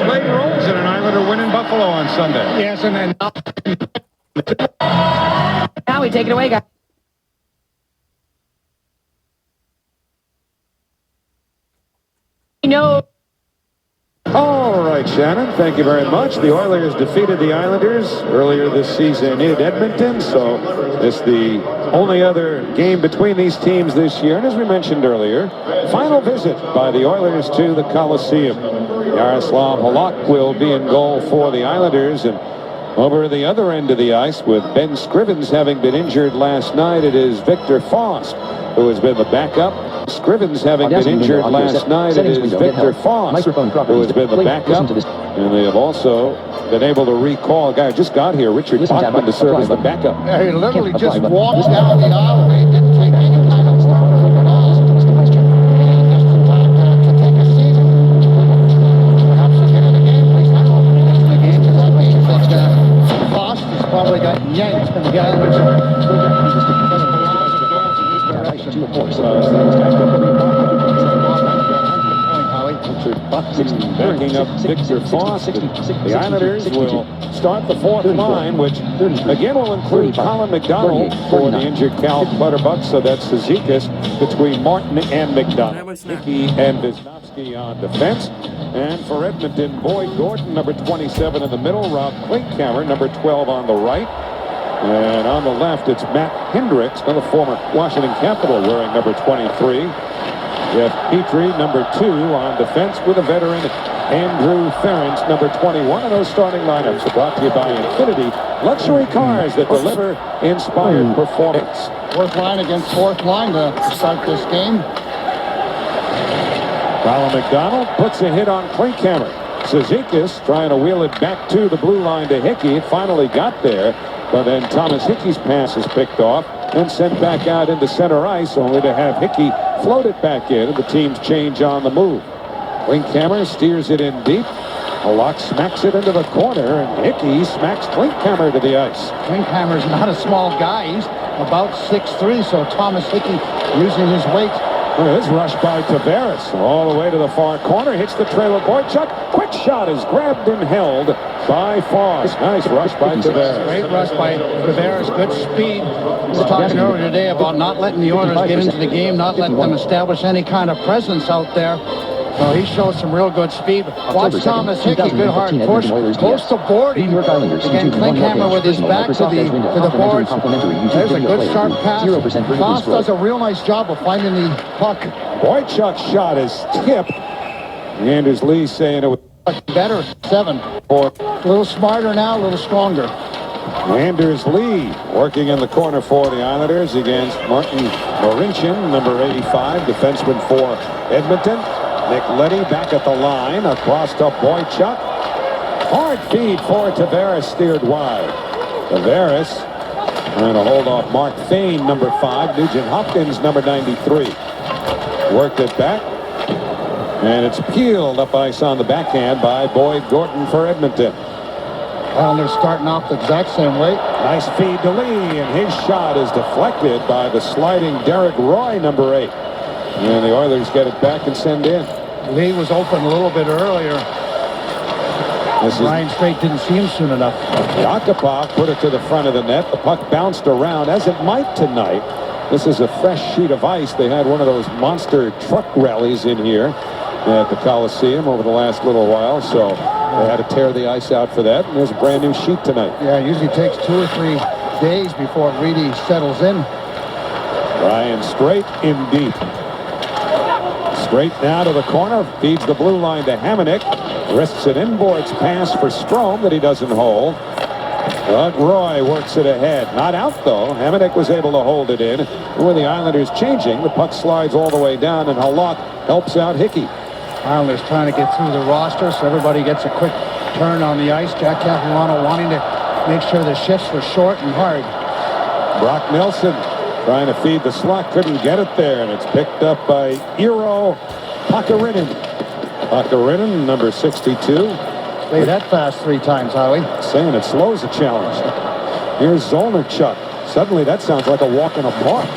played roles in an Islander win in Buffalo on Sunday. Yes, and then now we take it away, guys. No. All right, Shannon, thank you very much. The Oilers defeated the Islanders earlier this season in Edmonton, so this is the only other game between these teams this year. And as we mentioned earlier, final visit by the Oilers to the Coliseum. Yaroslav Halak will be in goal for the Islanders, and over the other end of the ice, with Ben Scrivens having been injured last night, it is Victor Faust who has been the backup. Scrivens having been injured last night, it is Victor Faust who has been the backup. And they have also been able to recall a guy who just got here, Richard Bachman, to serve as the backup. Yeah, he literally just walked down the aisle. He didn't take any kind of start at all. Just in time to take a seat. Perhaps he's into the game. He's not opening into the game. That means that Faust has probably got yanked from the Islanders. Backing up Victor Faust. The Islanders will start the fourth line, which again will include Colin McDonald for the injured Cal Clutterbuck. So that's Zizekas between Martin and McDonald. Hickey and Wisnowski on defense. And for Edmonton, Boyd Gordon, number 27 in the middle. Rob Klinkhammer, number 12 on the right. And on the left, it's Matt Hendricks, another former Washington Capital, wearing number 23. Jeff Petrie, number 2 on defense, with a veteran, Andrew Ferentz, number 21. And those starting lineups are brought to you by Infinity, luxury cars that deliver inspired performance. Fourth line against fourth line to start this game. Colin McDonald puts a hit on Klinkhammer. Zizekas trying to wheel it back to the blue line to Hickey. It finally got there, but then Thomas Hickey's pass is picked off and sent back out into center ice, only to have Hickey float it back in, and the team's change on the move. Klinkhammer steers it in deep. Halak smacks it into the corner, and Hickey smacks Klinkhammer to the ice. Klinkhammer's not a small guy. He's about 6'3", so Thomas Hickey using his weight. This rush by Tavares all the way to the far corner, hits the trailer. Boychuk, quick shot is grabbed and held by Faust. Nice rush by Tavares. Great rush by Tavares, good speed. We were talking earlier today about not letting the Oilers get into the game, not letting them establish any kind of presence out there. So he shows some real good speed. Watch Thomas Hickey, good hard push, close to boarding. Again, Klinkhammer with his back to the boards. There's a good sharp pass. Faust does a real nice job of finding the puck. Boychuk's shot is tipped. Anders Lee saying it was better, 7. A little smarter now, a little stronger. Anders Lee working in the corner for the Islanders against Martin Laurentian, number 85, defenseman for Edmonton. Nick Leddy back at the line, across to Boychuk. Hard feed for Tavares, steered wide. Tavares trying to hold off Mark Fane, number 5. Nugent Hopkins, number 93. Worked it back. And it's peeled up ice on the backhand by Boyd Gordon for Edmonton. Well, they're starting off the exact same way. Nice feed to Lee, and his shot is deflected by the sliding Derek Roy, number 8. And the Oilers get it back and send in. Lee was open a little bit earlier. Ryan Straight didn't see him soon enough. Yakupov put it to the front of the net. The puck bounced around, as it might tonight. This is a fresh sheet of ice. They had one of those monster truck rallies in here at the Coliseum over the last little while, so they had to tear the ice out for that, and there's a brand new sheet tonight. Yeah, it usually takes 2 or 3 days before it really settles in. Ryan Straight in deep. Straight now to the corner, feeds the blue line to Hamonic, risks an inboards pass for Strome that he doesn't hold. Doug Roy works it ahead. Not out, though. Hamonic was able to hold it in. And with the Islanders changing, the puck slides all the way down, and Halak helps out Hickey. Islanders trying to get through the roster, so everybody gets a quick turn on the ice. Jack Capuano wanting to make sure the shifts were short and hard. Brock Nelson trying to feed the slot, couldn't get it there, and it's picked up by Eero Pakarinen. Pakarinen, number 62. Play that fast 3 times, Howie. Saying it slows a challenge. Here's Zolnarchuk. Suddenly that sounds like a walk in a park.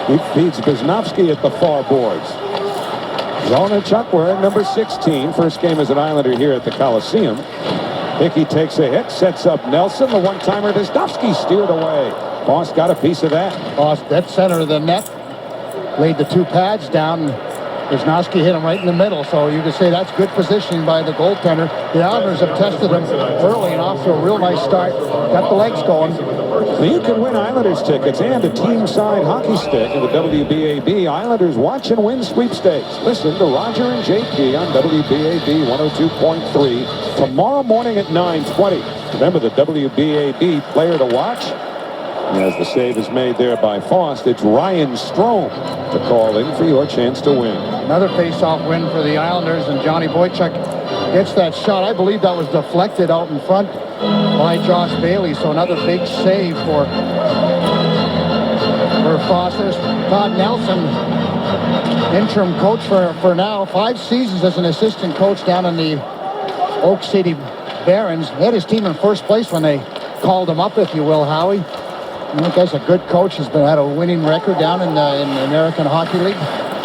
He feeds Wisnowski at the far boards. Zolnichuk wearing number 16. First game as an Islander here at the Coliseum. Hickey takes a hit, sets up Nelson. The one-timer, Wisdowski steered away. Boss got a piece of that. Boss, dead center of the net. Laid the two pads down. Wisdowski hit him right in the middle, so you could say that's good positioning by the goaltender. The Islanders have tested him early and off to a real nice start. Got the legs going. Now you can win Islanders tickets and a team-signed hockey stick in the WBAB Islanders Watch and Win sweepstakes. Listen to Roger and JP on WBAB 102.3 tomorrow morning at 9:20. Remember the WBAB player to watch? As the save is made there by Faust, it's Ryan Strome to call in for your chance to win. Another face-off win for the Islanders, and Johnny Boychuk gets that shot. I believe that was deflected out in front by Josh Bailey, so another big save for Foster's. Todd Nelson, interim coach for now, 5 seasons as an assistant coach down in the Oak City Barons. He had his team in first place when they called him up, if you will, Howie. That guy's a good coach. He's had a winning record down in the American Hockey League.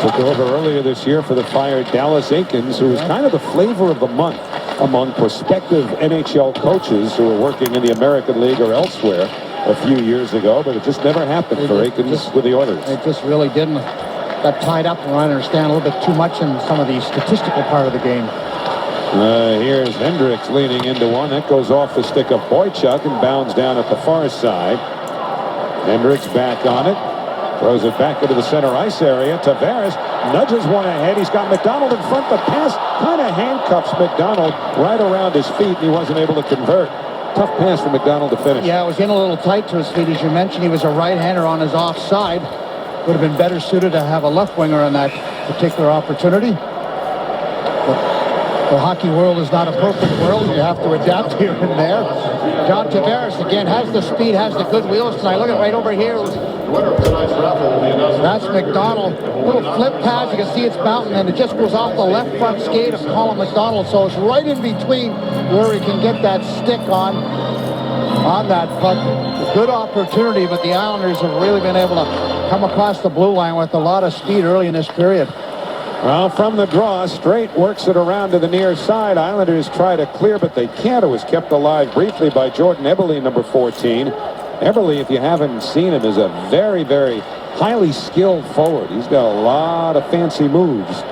Took over earlier this year for the fired Dallas Aikens, who was kind of the flavor of the month among prospective NHL coaches who were working in the American League or elsewhere a few years ago, but it just never happened for Aikens with the Oilers. It just really didn't. Got tied up and I understand a little bit too much in some of the statistical part of the game. Here's Hendricks leaning into one. That goes off the stick of Boychuk and bounds down at the far side. Hendricks back on it. Throws it back into the center ice area. Tavares nudges one ahead. He's got McDonald in front. The pass kind of handcuffs McDonald right around his feet, and he wasn't able to convert. Tough pass for McDonald to finish. Yeah, it was in a little tight to his feet. As you mentioned, he was a right-hander on his offside. Would have been better suited to have a left winger in that particular opportunity. The hockey world is not a perfect world. You have to adapt here and there. John Tavares, again, has the speed, has the good wheels tonight. Look at right over here. That's McDonald. Little flip pass. You can see it's bouncing, and it just goes off the left front skate of Colin McDonald. So it's right in between where he can get that stick on that puck. A good opportunity, but the Islanders have really been able to come across the blue line with a lot of speed early in this period. Well, from the draw, Straight works it around to the near side. Islanders try to clear, but they can't. It was kept alive briefly by Jordan Eberle, number 14. Eberle, if you haven't seen him, is a very, very highly skilled forward. He's got a lot of fancy moves.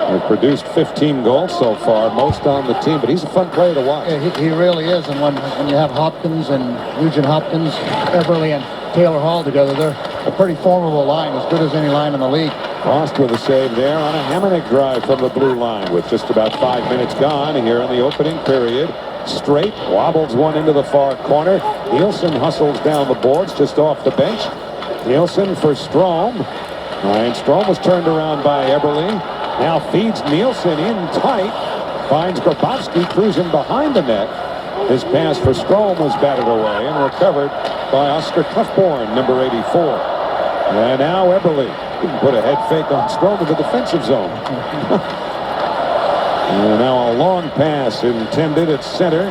He's produced 15 goals so far, most on the team, but he's a fun player to watch. Yeah, he really is, and when you have Hopkins and Nugent Hopkins, Eberle and Taylor Hall together, they're a pretty formidable line, as good as any line in the league. Lost with a save there on a Hamonic drive from the blue line with just about 5 minutes gone here in the opening period. Straight wobbles one into the far corner. Nielsen hustles down the boards just off the bench. Nielsen for Strome. Ryan Strome was turned around by Eberle. Now feeds Nielsen in tight. Finds Grabowski cruising behind the net. His pass for Strome was batted away and recovered by Oscar Clefborn, number 84. And now Eberle put a head fake on Strome in the defensive zone. And now a long pass intended at center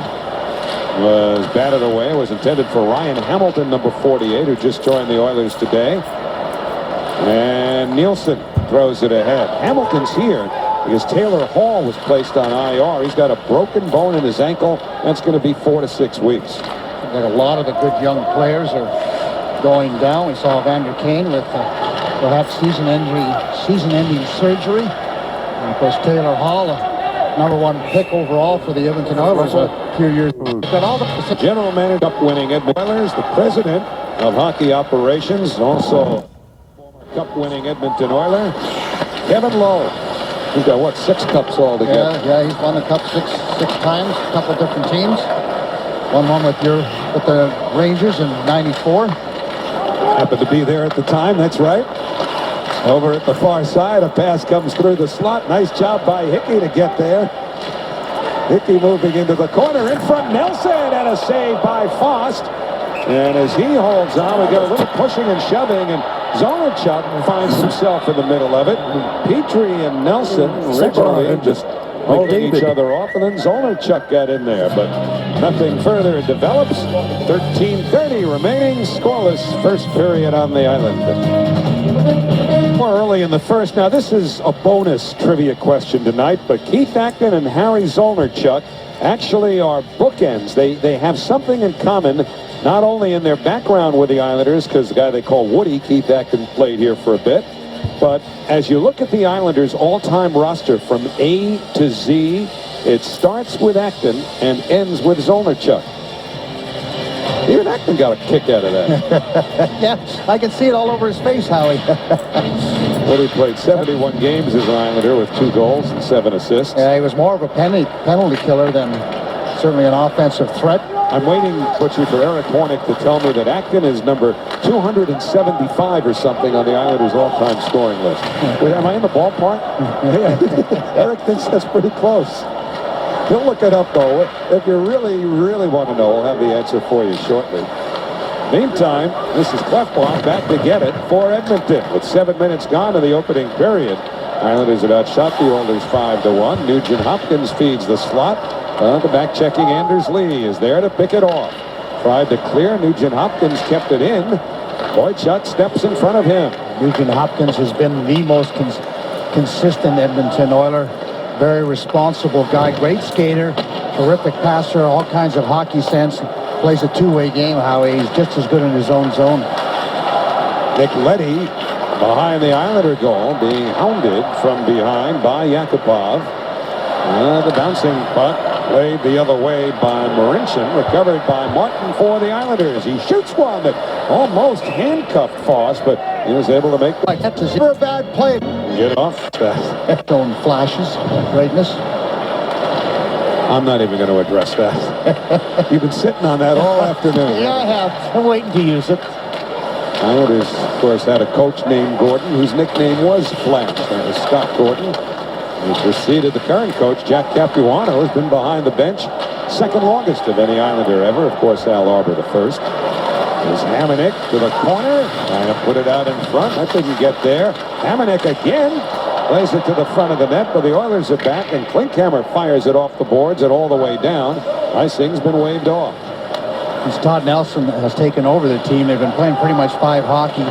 was batted away. It was intended for Ryan Hamilton, number 48, who just joined the Oilers today. And Nielsen throws it ahead. Hamilton's here because Taylor Hall was placed on IR. He's got a broken bone in his ankle. That's going to be 4 to 6 weeks. Like a lot of the good young players are going down. We saw Vander Kane with perhaps season-ending surgery. And of course, Taylor Hall, number 1 pick overall for the Edmonton Oilers a few years ago. General manager cup-winning Edmonton Oilers, the president of hockey operations, also former cup-winning Edmonton Oiler, Kevin Lowe. He's got, what, 6 cups altogether? Yeah, he's won the cup six times, a couple different teams. Won one with the Rangers in '94. Happened to be there at the time, that's right. Over at the far side, a pass comes through the slot. Nice job by Hickey to get there. Hickey moving into the corner. In front, Nelson, and a save by Faust. And as he holds on, we get a little pushing and shoving, and Zolnichuk finds himself in the middle of it. Petrie and Nelson originally just holding each other off, and then Zolnichuk got in there, but nothing further develops. 13:30 remaining, scoreless first period on the island. We're early in the first. Now, this is a bonus trivia question tonight, but Keith Acton and Harry Zolnarchuk actually are bookends. They have something in common, not only in their background with the Islanders, because the guy they call Woody, Keith Acton, played here for a bit, but as you look at the Islanders' all-time roster from A to Z, it starts with Acton and ends with Zolnarchuk. Even Acton got a kick out of that. Yeah, I can see it all over his face, Howie. Woody played 71 games as an Islander with 2 goals and 7 assists. Yeah, he was more of a penalty killer than certainly an offensive threat. I'm waiting, Butchie, for Eric Hornick to tell me that Acton is number 275 or something on the Islanders' all-time scoring list. Am I in the ballpark? Eric thinks that's pretty close. He'll look it up, though. If you really, really want to know, we'll have the answer for you shortly. Meantime, this is Clefbaum back to get it for Edmonton with 7 minutes gone in the opening period. Islanders have outshot the Oilers 5-1. Nugent Hopkins feeds the slot. The back-checking Anders Lee is there to pick it off. Tried to clear. Nugent Hopkins kept it in. Boychuk steps in front of him. Nugent Hopkins has been the most consistent Edmonton Oiler. Very responsible guy, great skater, terrific passer, all kinds of hockey sense. Plays a two-way game, Howie. He's just as good in his own zone. Nick Leddy behind the Islander goal, being hounded from behind by Yakupov. The bouncing puck played the other way by Marincin, recovered by Martin for the Islanders. He shoots one that almost handcuffed Foss, but he was able to make Like that's never a bad play. get it off. Showing flashes of greatness. I'm not even going to address that. You've been sitting on that all afternoon. Yeah, I have. I'm waiting to use it. Islanders, of course, had a coach named Gordon whose nickname was Flash. That was Scott Gordon. He preceded the current coach, Jack Capuano, has been behind the bench second longest of any Islander ever. Of course, Al Arbor the first. There's Hamonic to the corner, trying to put it out in front. That didn't get there. Hamonic again plays it to the front of the net, but the Oilers are back, and Klinkhammer fires it off the boards and all the way down. Icing's been waved off. Since Todd Nelson has taken over the team, they've been playing pretty much 500 hockey.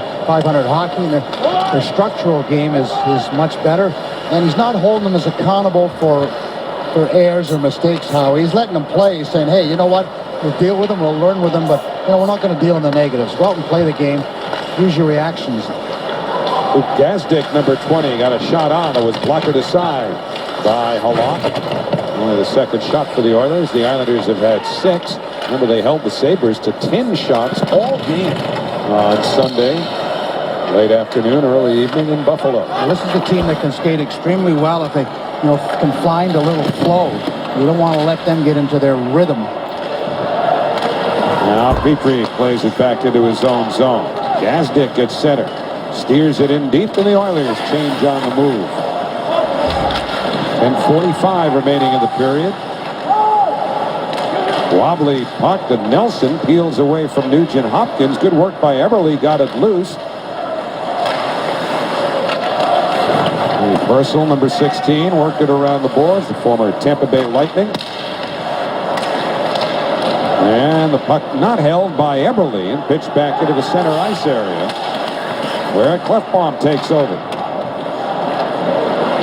And their structural game is much better. And he's not holding them as accountable for errors or mistakes, Howie. He's letting them play. He's saying, hey, you know what? We'll deal with them. We'll learn with them. But, we're not going to deal in the negatives. Go out and play the game. Use your reactions. Gazdick, number 20, got a shot on. It was blocked aside by Halak. Only the second shot for the Oilers. The Islanders have had 6. Remember, they held the Sabres to 10 shots all game on Sunday. Late afternoon, early evening in Buffalo. Well, this is a team that can skate extremely well if they, can find a little flow. You don't want to let them get into their rhythm. Now Petrie plays it back into his own zone. Gazdick at center. Steers it in deep, and the Oilers change on the move. 10:45 remaining in the period. Wobbly puck to Nelson. Peels away from Nugent Hopkins. Good work by Eberle. Got it loose. Purcell, number 16, worked it around the boards. The former Tampa Bay Lightning. And the puck not held by Eberle and pitched back into the center ice area, where Clefbaum takes over.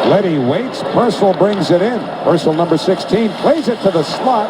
Leddy waits. Purcell brings it in. Purcell, number 16, plays it to the slot.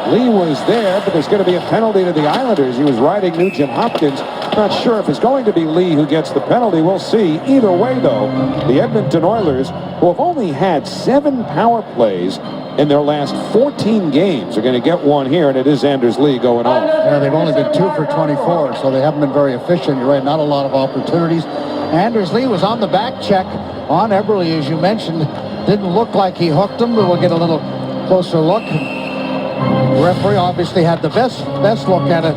Lee was there, but there's going to be a penalty to the Islanders. He was riding Nugent Hopkins. Not sure if it's going to be Lee who gets the penalty. We'll see. Either way, though, the Edmonton Oilers, who have only had 7 power plays in their last 14 games, are going to get one here, and it is Anders Lee going on. Yeah, they've only been 2 for 24, so they haven't been very efficient. You're right, not a lot of opportunities. Anders Lee was on the back check on Eberle, as you mentioned. Didn't look like he hooked him, but we'll get a little closer look. The referee obviously had the best look at it.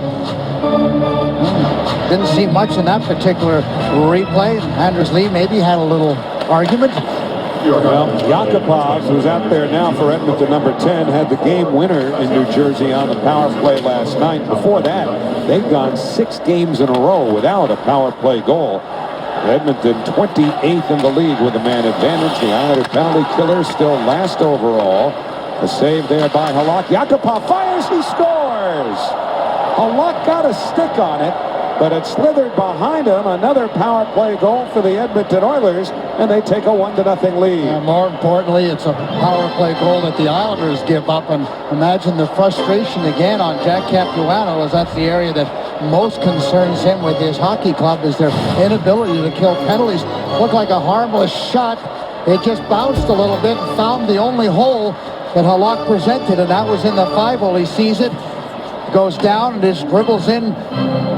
Didn't see much in that particular replay. Anders Lee maybe had a little argument. Well, Yakupov, who's out there now for Edmonton, number 10, had the game winner in New Jersey on the power play last night. Before that, they've gone 6 games in a row without a power play goal. Edmonton 28th in the league with a man advantage. The Islander penalty killer still last overall. A save there by Halak. Yakupov fires, he scores! Halak got a stick on it, but it slithered behind him. Another power play goal for the Edmonton Oilers, and they take a 1-0 lead. And more importantly, it's a power play goal that the Islanders give up. And imagine the frustration again on Jack Capuano, as that's the area that most concerns him with his hockey club, is their inability to kill penalties. Looked like a harmless shot. It just bounced a little bit and found the only hole that Halak presented, and that was in the 5-hole. He sees it, goes down, and just dribbles in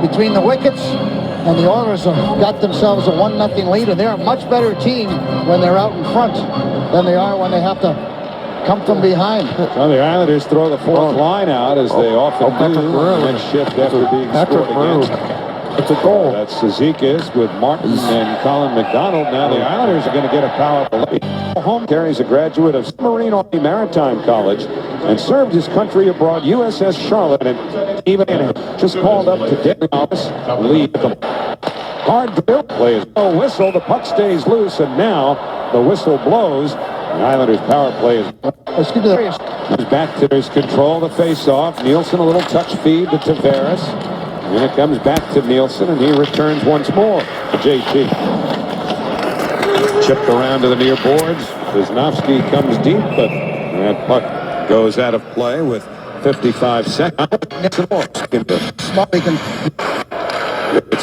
between the wickets, and the Oilers have got themselves a 1-0 lead, and they're a much better team when they're out in front than they are when they have to come from behind. Well, the Islanders throw the fourth line out, as they often do. Next shift after being scored against. It's a goal. That's Zizekas with Martin and Colin McDonald. Now the Islanders are going to get a powerful lead. Home carries a graduate of Submarine Army Maritime College and served his country abroad, USS Charlotte, and even just called up to daily office. Lead hard drill plays no whistle. The puck stays loose, and now the whistle blows. The Islanders power play is back to his control. The face-off. Nielsen a little touch feed to Tavares. And it comes back to Nielsen, and he returns once more to JT. Chipped around to the near boards. Wisnowski comes deep, but that puck goes out of play with 55 seconds. It's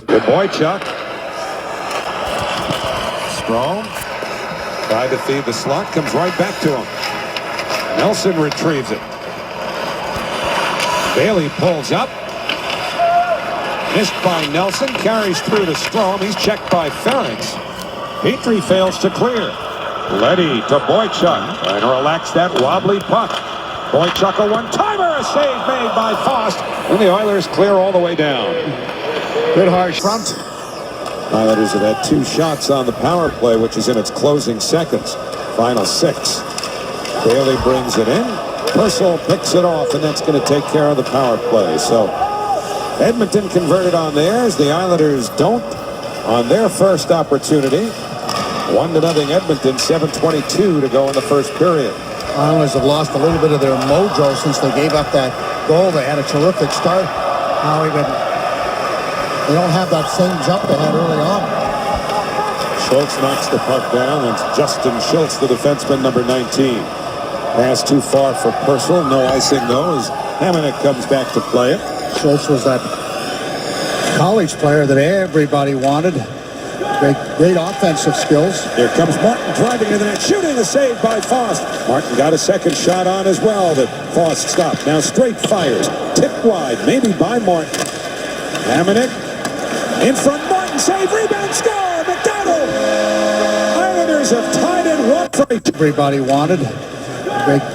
the Boychuk. Strong. Tried to feed the slot. Comes right back to him. Nelson retrieves it. Bailey pulls up. Missed by Nelson, carries through to Strome. He's checked by Ferentz. Petrie fails to clear. Leddy to Boychuk, trying to relax that wobbly puck. Boychuk a one-timer, a save made by Faust, and the Oilers clear all the way down. Good hard front. Islanders have had 2 shots on the power play, which is in its closing seconds. Final 6. Bailey brings it in. Purcell picks it off, and that's going to take care of the power play. So Edmonton converted on theirs. The Islanders don't on their first opportunity. 1-0 Edmonton, 7:22 to go in the first period. Islanders have lost a little bit of their mojo since they gave up that goal. They had a terrific start. Howie, but they don't have that same jump they had early on. Schultz knocks the puck down, and it's Justin Schultz, the defenseman, number 19. Pass too far for Purcell. No icing, though, as Hamonic comes back to play it. Schultz was that college player that everybody wanted. Great offensive skills. Here comes Martin driving to the net, shooting, a save by Faust. Martin got a second shot on as well, but Faust stopped. Now straight fires, tipped wide, maybe by Martin. Hamonic in front, Martin save, rebound, score, McDonald! Islanders have tied it 1-1. Everybody wanted.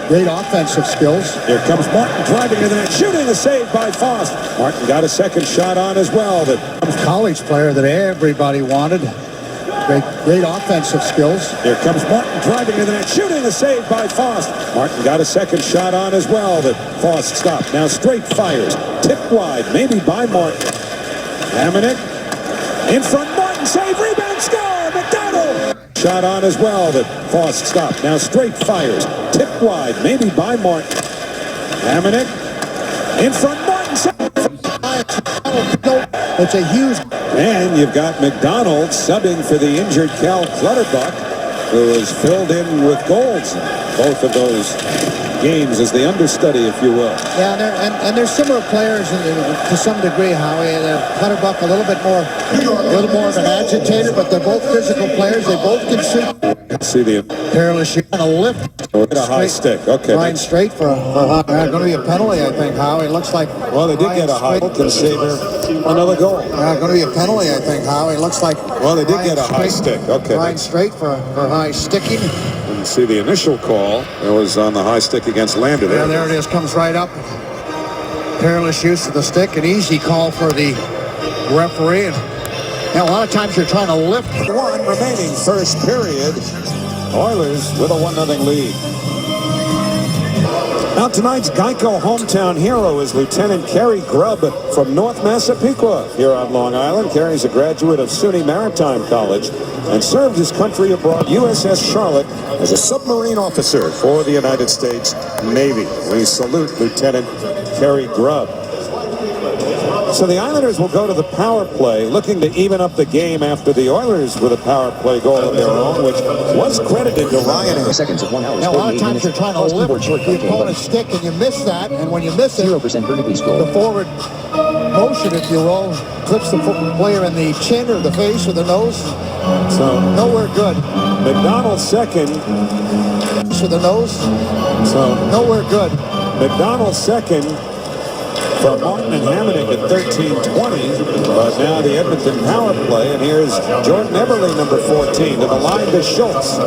Great offensive skills. Here comes Martin driving to the net, shooting, a save by Faust. Martin got a second shot on as well, but college player that everybody wanted. Great offensive skills. Here comes Martin driving to the net, shooting, a save by Faust. Martin got a second shot on as well, but Faust stopped. Now straight fires, tipped wide, maybe by Martin. Hamonic in front, Martin save, rebound, score, McDonald! Shot on as well, but Faust stopped. Now straight fires, tipped wide, maybe by Martin. Hamonic in front, Martin save. It's a huge... And you've got McDonald subbing for the injured Cal Clutterbuck, who is filled in with goals. Both of those games as the understudy, if you will. Yeah, and they're similar players to some degree, Howie. Clutterbuck a little more of an agitator, but they're both physical players. They both can shoot. See the perilous shot, a lift. With a high stick. Okay. Line straight for going to be a penalty, I think, Howie. It looks like... Well, they did get a high stick and save another goal. Going to be a penalty, I think, Howie. It looks like... Well, they did get a high stick. Okay. Line straight for high sticking. And see the initial call. It was on the high stick against Lander there. Yeah, there it is. Comes right up. Perilous use of the stick. An easy call for the referee. And a lot of times you're trying to lift. 1 remaining first period. Oilers with a 1-0 lead. Now tonight's Geico hometown hero is Lieutenant Kerry Grubb from North Massapequa here on Long Island. Kerry's a graduate of SUNY Maritime College and served his country abroad, USS Charlotte, as a submarine officer for the United States Navy. We salute Lieutenant Kerry Grubb. So the Islanders will go to the power play, looking to even up the game after the Oilers with a power play goal of their own, which was credited to Ryan. Seconds of 1 hour. Now, a lot of times you're trying to lift the opponent's stick, and you miss that, and when you miss it, 0% vertically scroll. the forward motion, if you will, clips the player in the chin or the face or the nose. So Nowhere good. McDonald second. To the nose. So Nowhere good. McDonald second for Martin and Hamonic at 13:20. But now the Edmonton power play, and here's Jordan Eberle, number 14, to the line to Schultz.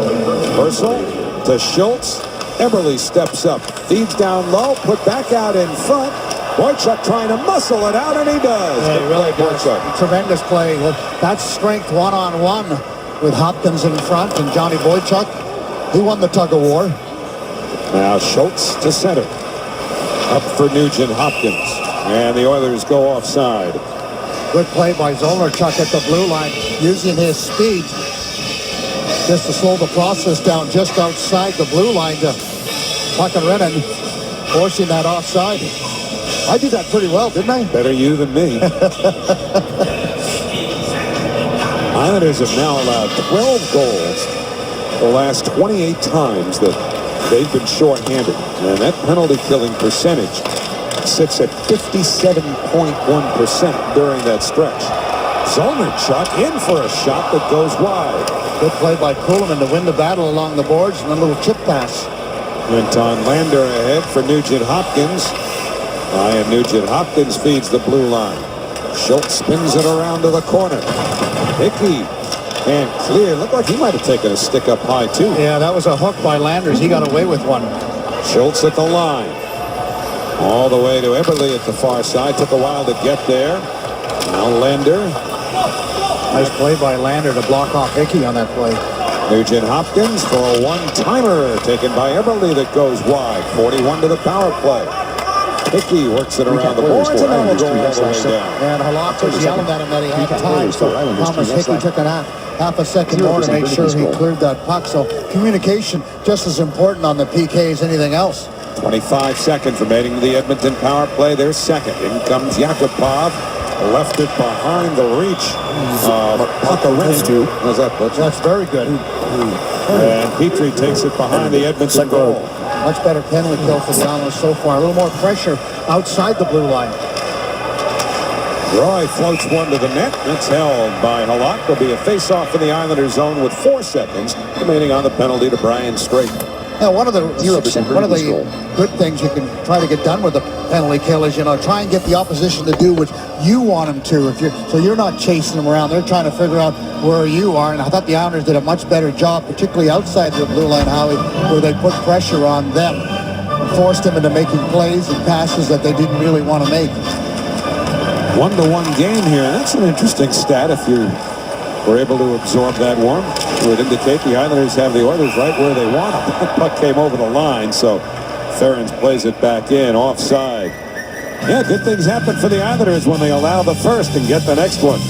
Purcell to Schultz. Eberle steps up, feeds down low, put back out in front. Boychuk trying to muscle it out, and he does. Yeah, he really does. Tremendous play. That's strength one-on-one with Hopkins in front and Johnny Boychuk. He won the tug-of-war. Now Schultz to center. Up for Nugent Hopkins. And the Oilers go offside. Good play by Zolarchuk at the blue line, using his speed just to slow the process down just outside the blue line to Pakarinen, forcing that offside. I did that pretty well, didn't I? Better you than me. Islanders have now allowed 12 goals the last 28 times that they've been shorthanded. And that penalty killing percentage sits at 57.1% during that stretch. Zolarchuk in for a shot that goes wide. Good play by Kuhlman to win the battle along the boards, and a little chip pass. Anton Lander ahead for Nugent Hopkins. Ryan Nugent Hopkins feeds the blue line. Schultz spins it around to the corner. Hickey and clear. Looked like he might have taken a stick up high too. Yeah, that was a hook by Landers. He got away with one. Schultz at the line. All the way to Eberle at the far side. Took a while to get there. Now Lander. Nice play by Lander to block off Hickey on that play. Nugent Hopkins for a one-timer taken by Eberle that goes wide. 41 to the power play. Hickey works it around the boards, and that'll go all the way down. And Halak was yelling at him that he had time, so Thomas Hickey took a half a second more to make sure he cleared that puck. So communication just as important on the PK as anything else. 25 seconds remaining to the Edmonton power play. Their second. In comes Yakupov. Left it behind the reach of Pakarinen. How's that, Butch? That's very good. And Petrie takes it behind the Edmonton goal. Much better penalty kill for the Islanders so far. A little more pressure outside the blue line. Roy floats one to the net. That's held by Halak. There'll be a face-off in the Islanders zone with 4 seconds remaining on the penalty to Brian Strait. Now, one of the good things you can try to get done with the penalty kill is, try and get the opposition to do what you want them to. So you're not chasing them around. They're trying to figure out where you are. And I thought the Islanders did a much better job, particularly outside the blue line, Howie, where they put pressure on them and forced them into making plays and passes that they didn't really want to make. 1-1 game here. That's an interesting stat if you were able to absorb that one. It would indicate the Islanders have the Oilers right where they want them. The puck came over the line, so Ferens plays it back in, offside. Yeah, good things happen for the Islanders when they allow the first and get the next one.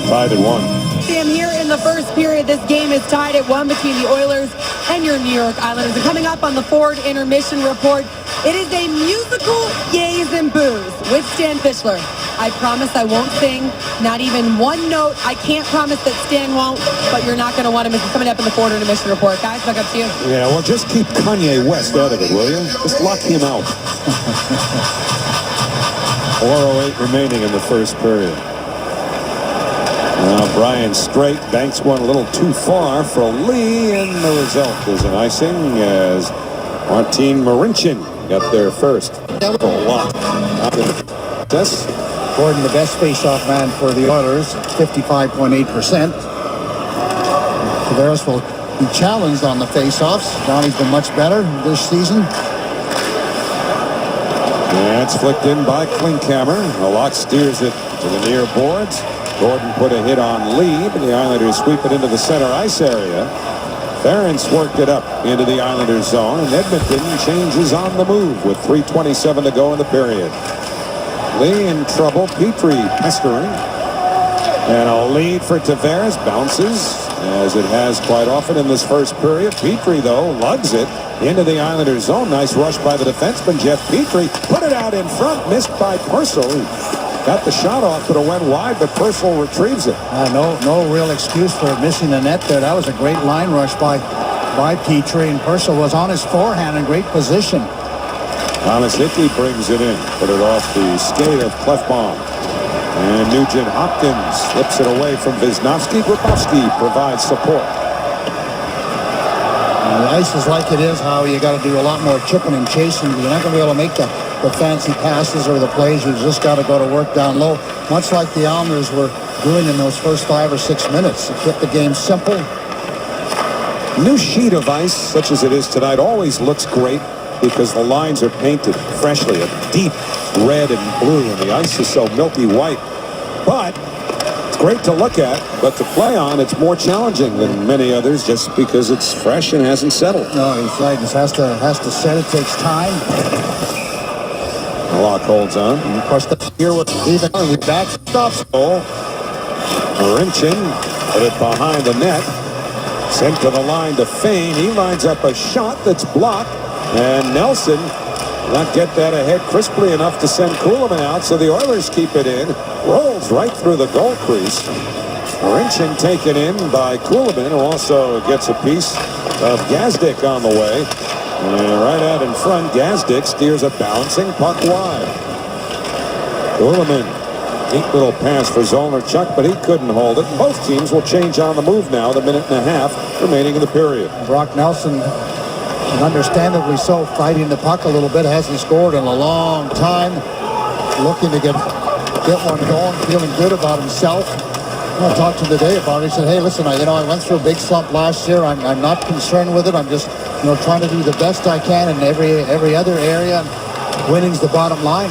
Tied at 1. Sam, here in the first period, this game is tied at 1 between the Oilers and your New York Islanders. And coming up on the Ford Intermission Report, it is a musical yays and boos with Stan Fischler. I promise I won't sing, not even one note. I can't promise that Stan won't, but you're not going to want to miss it. Coming up in the Ford Intermission Report. Guys, back up to you. Yeah, well, just keep Kanye West out of it, will you? Just lock him out. 4:08 remaining in the first period. Now Brian Strait banks one a little too far for Lee, and the result is an icing as Martin Marincin got there first. That was a lot. Gordon, the best face-off man for the Oilers, 55.8%. Tavares will be challenged on the face-offs. Johnny's been much better this season. That's flicked in by Klinkhammer. Halak steers it to the near boards. Gordon put a hit on Lee, but the Islanders sweep it into the center ice area. Ferens worked it up into the Islanders zone, and Edmonton changes on the move with 3:27 to go in the period. Lee in trouble. Petrie pestering. And a lead for Tavares. Bounces, as it has quite often in this first period. Petrie, though, lugs it into the Islanders zone. Nice rush by the defenseman, Jeff Petrie. Put it out in front. Missed by Purcell. got the shot off, but it went wide, but Purcell retrieves it. No real excuse for missing the net there. That was a great line rush by Petrie, and Purcell was on his forehand in great position. Thomas Hickey brings it in, put it off the skate of Clefbaum. And Nugent Hopkins slips it away from Wisniewski. Grabowski provides support. And the ice is like it is, how you got to do a lot more chipping and chasing. You're not going to be able to make the fancy passes or the plays. You just got to go to work down low, much like the Islanders were doing in those first 5 or 6 minutes. To keep the game simple. New sheet of ice, such as it is tonight, always looks great because the lines are painted freshly, a deep red and blue, and the ice is so milky white. But it's great to look at, but to play on, it's more challenging than many others just because it's fresh and hasn't settled. No, he's right. It has to set. It takes time. The lock holds on. And of course, here with even back stops. Marincin put it behind the net. Sent to the line to Fane. He lines up a shot that's blocked. And Nelson not get that ahead crisply enough to send Kuhlman out, so the Oilers keep it in. Rolls right through the goal crease. Marincin taken in by Kuhlman, who also gets a piece of Gazdic on the way. And right out in front, Gazdic steers a bouncing puck wide. Kuhlman, neat little pass for Zolnarchuk, but he couldn't hold it. Both teams will change on the move now, the minute and a half remaining in the period. Brock Nelson, and understandably so, fighting the puck a little bit, hasn't scored in a long time. Looking to get one going, feeling good about himself. I talked to him today about it. He said, hey, listen, I went through a big slump last year. I'm not concerned with it. I'm just, trying to do the best I can in every other area. Winning's the bottom line.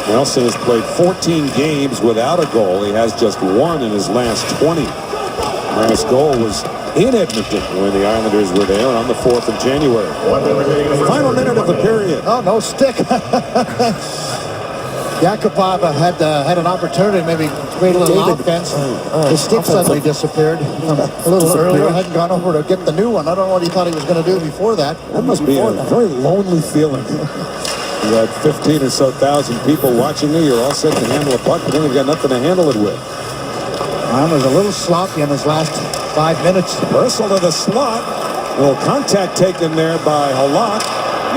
Nelson has played 14 games without a goal. He has just one in his last 20. Last goal was in Edmonton when the Islanders were there on the 4th of January. Final minute of the period. Oh, no stick. Yakupov had an opportunity to maybe create a little offense. The stick suddenly disappeared a little earlier. Hadn't gone over to get the new one. I don't know what he thought he was going to do before that. That must be a very lonely feeling. You had 15 or so thousand people watching you. You're all set to handle a puck, but then you've got nothing to handle it with. Ryan was a little sloppy in his last 5 minutes. Purcell to the slot. A little contact taken there by Halak.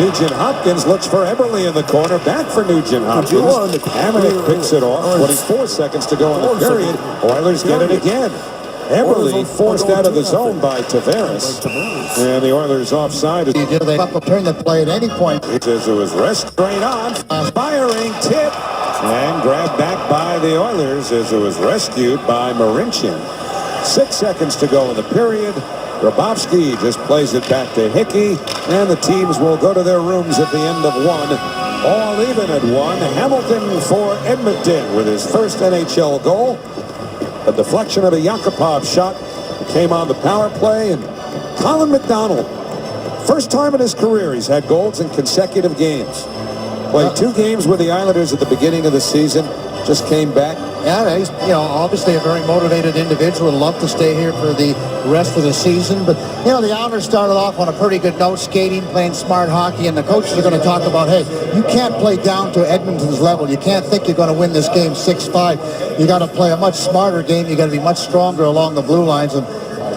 Nugent Hopkins looks for Eberle in the corner. Back for Nugent Hopkins. Hamonic picks it off. 24 seconds to go in the period. Oilers get it again. Eberle forced out of the zone by Tavares. And the Oilers offside. They turn the play at any point. It says it was restrained on. Firing tip. And grabbed back by the Oilers as it was rescued by Marincin. 6 seconds to go in the period. Grabowski just plays it back to Hickey, and the teams will go to their rooms at the end of one. All even at one. Hamilton for Edmonton with his first NHL goal. A deflection of a Yakupov shot came on the power play, and Colin McDonald, first time in his career he's had goals in consecutive games. Played 2 games with the Islanders at the beginning of the season. Just came back. Yeah, he's obviously a very motivated individual. Would love to stay here for the rest of the season. But the Islanders started off on a pretty good note, skating, playing smart hockey, and the coaches are going to talk about, hey, you can't play down to Edmonton's level. You can't think you're going to win this game 6-5. You got to play a much smarter game. You got to be much stronger along the blue lines. And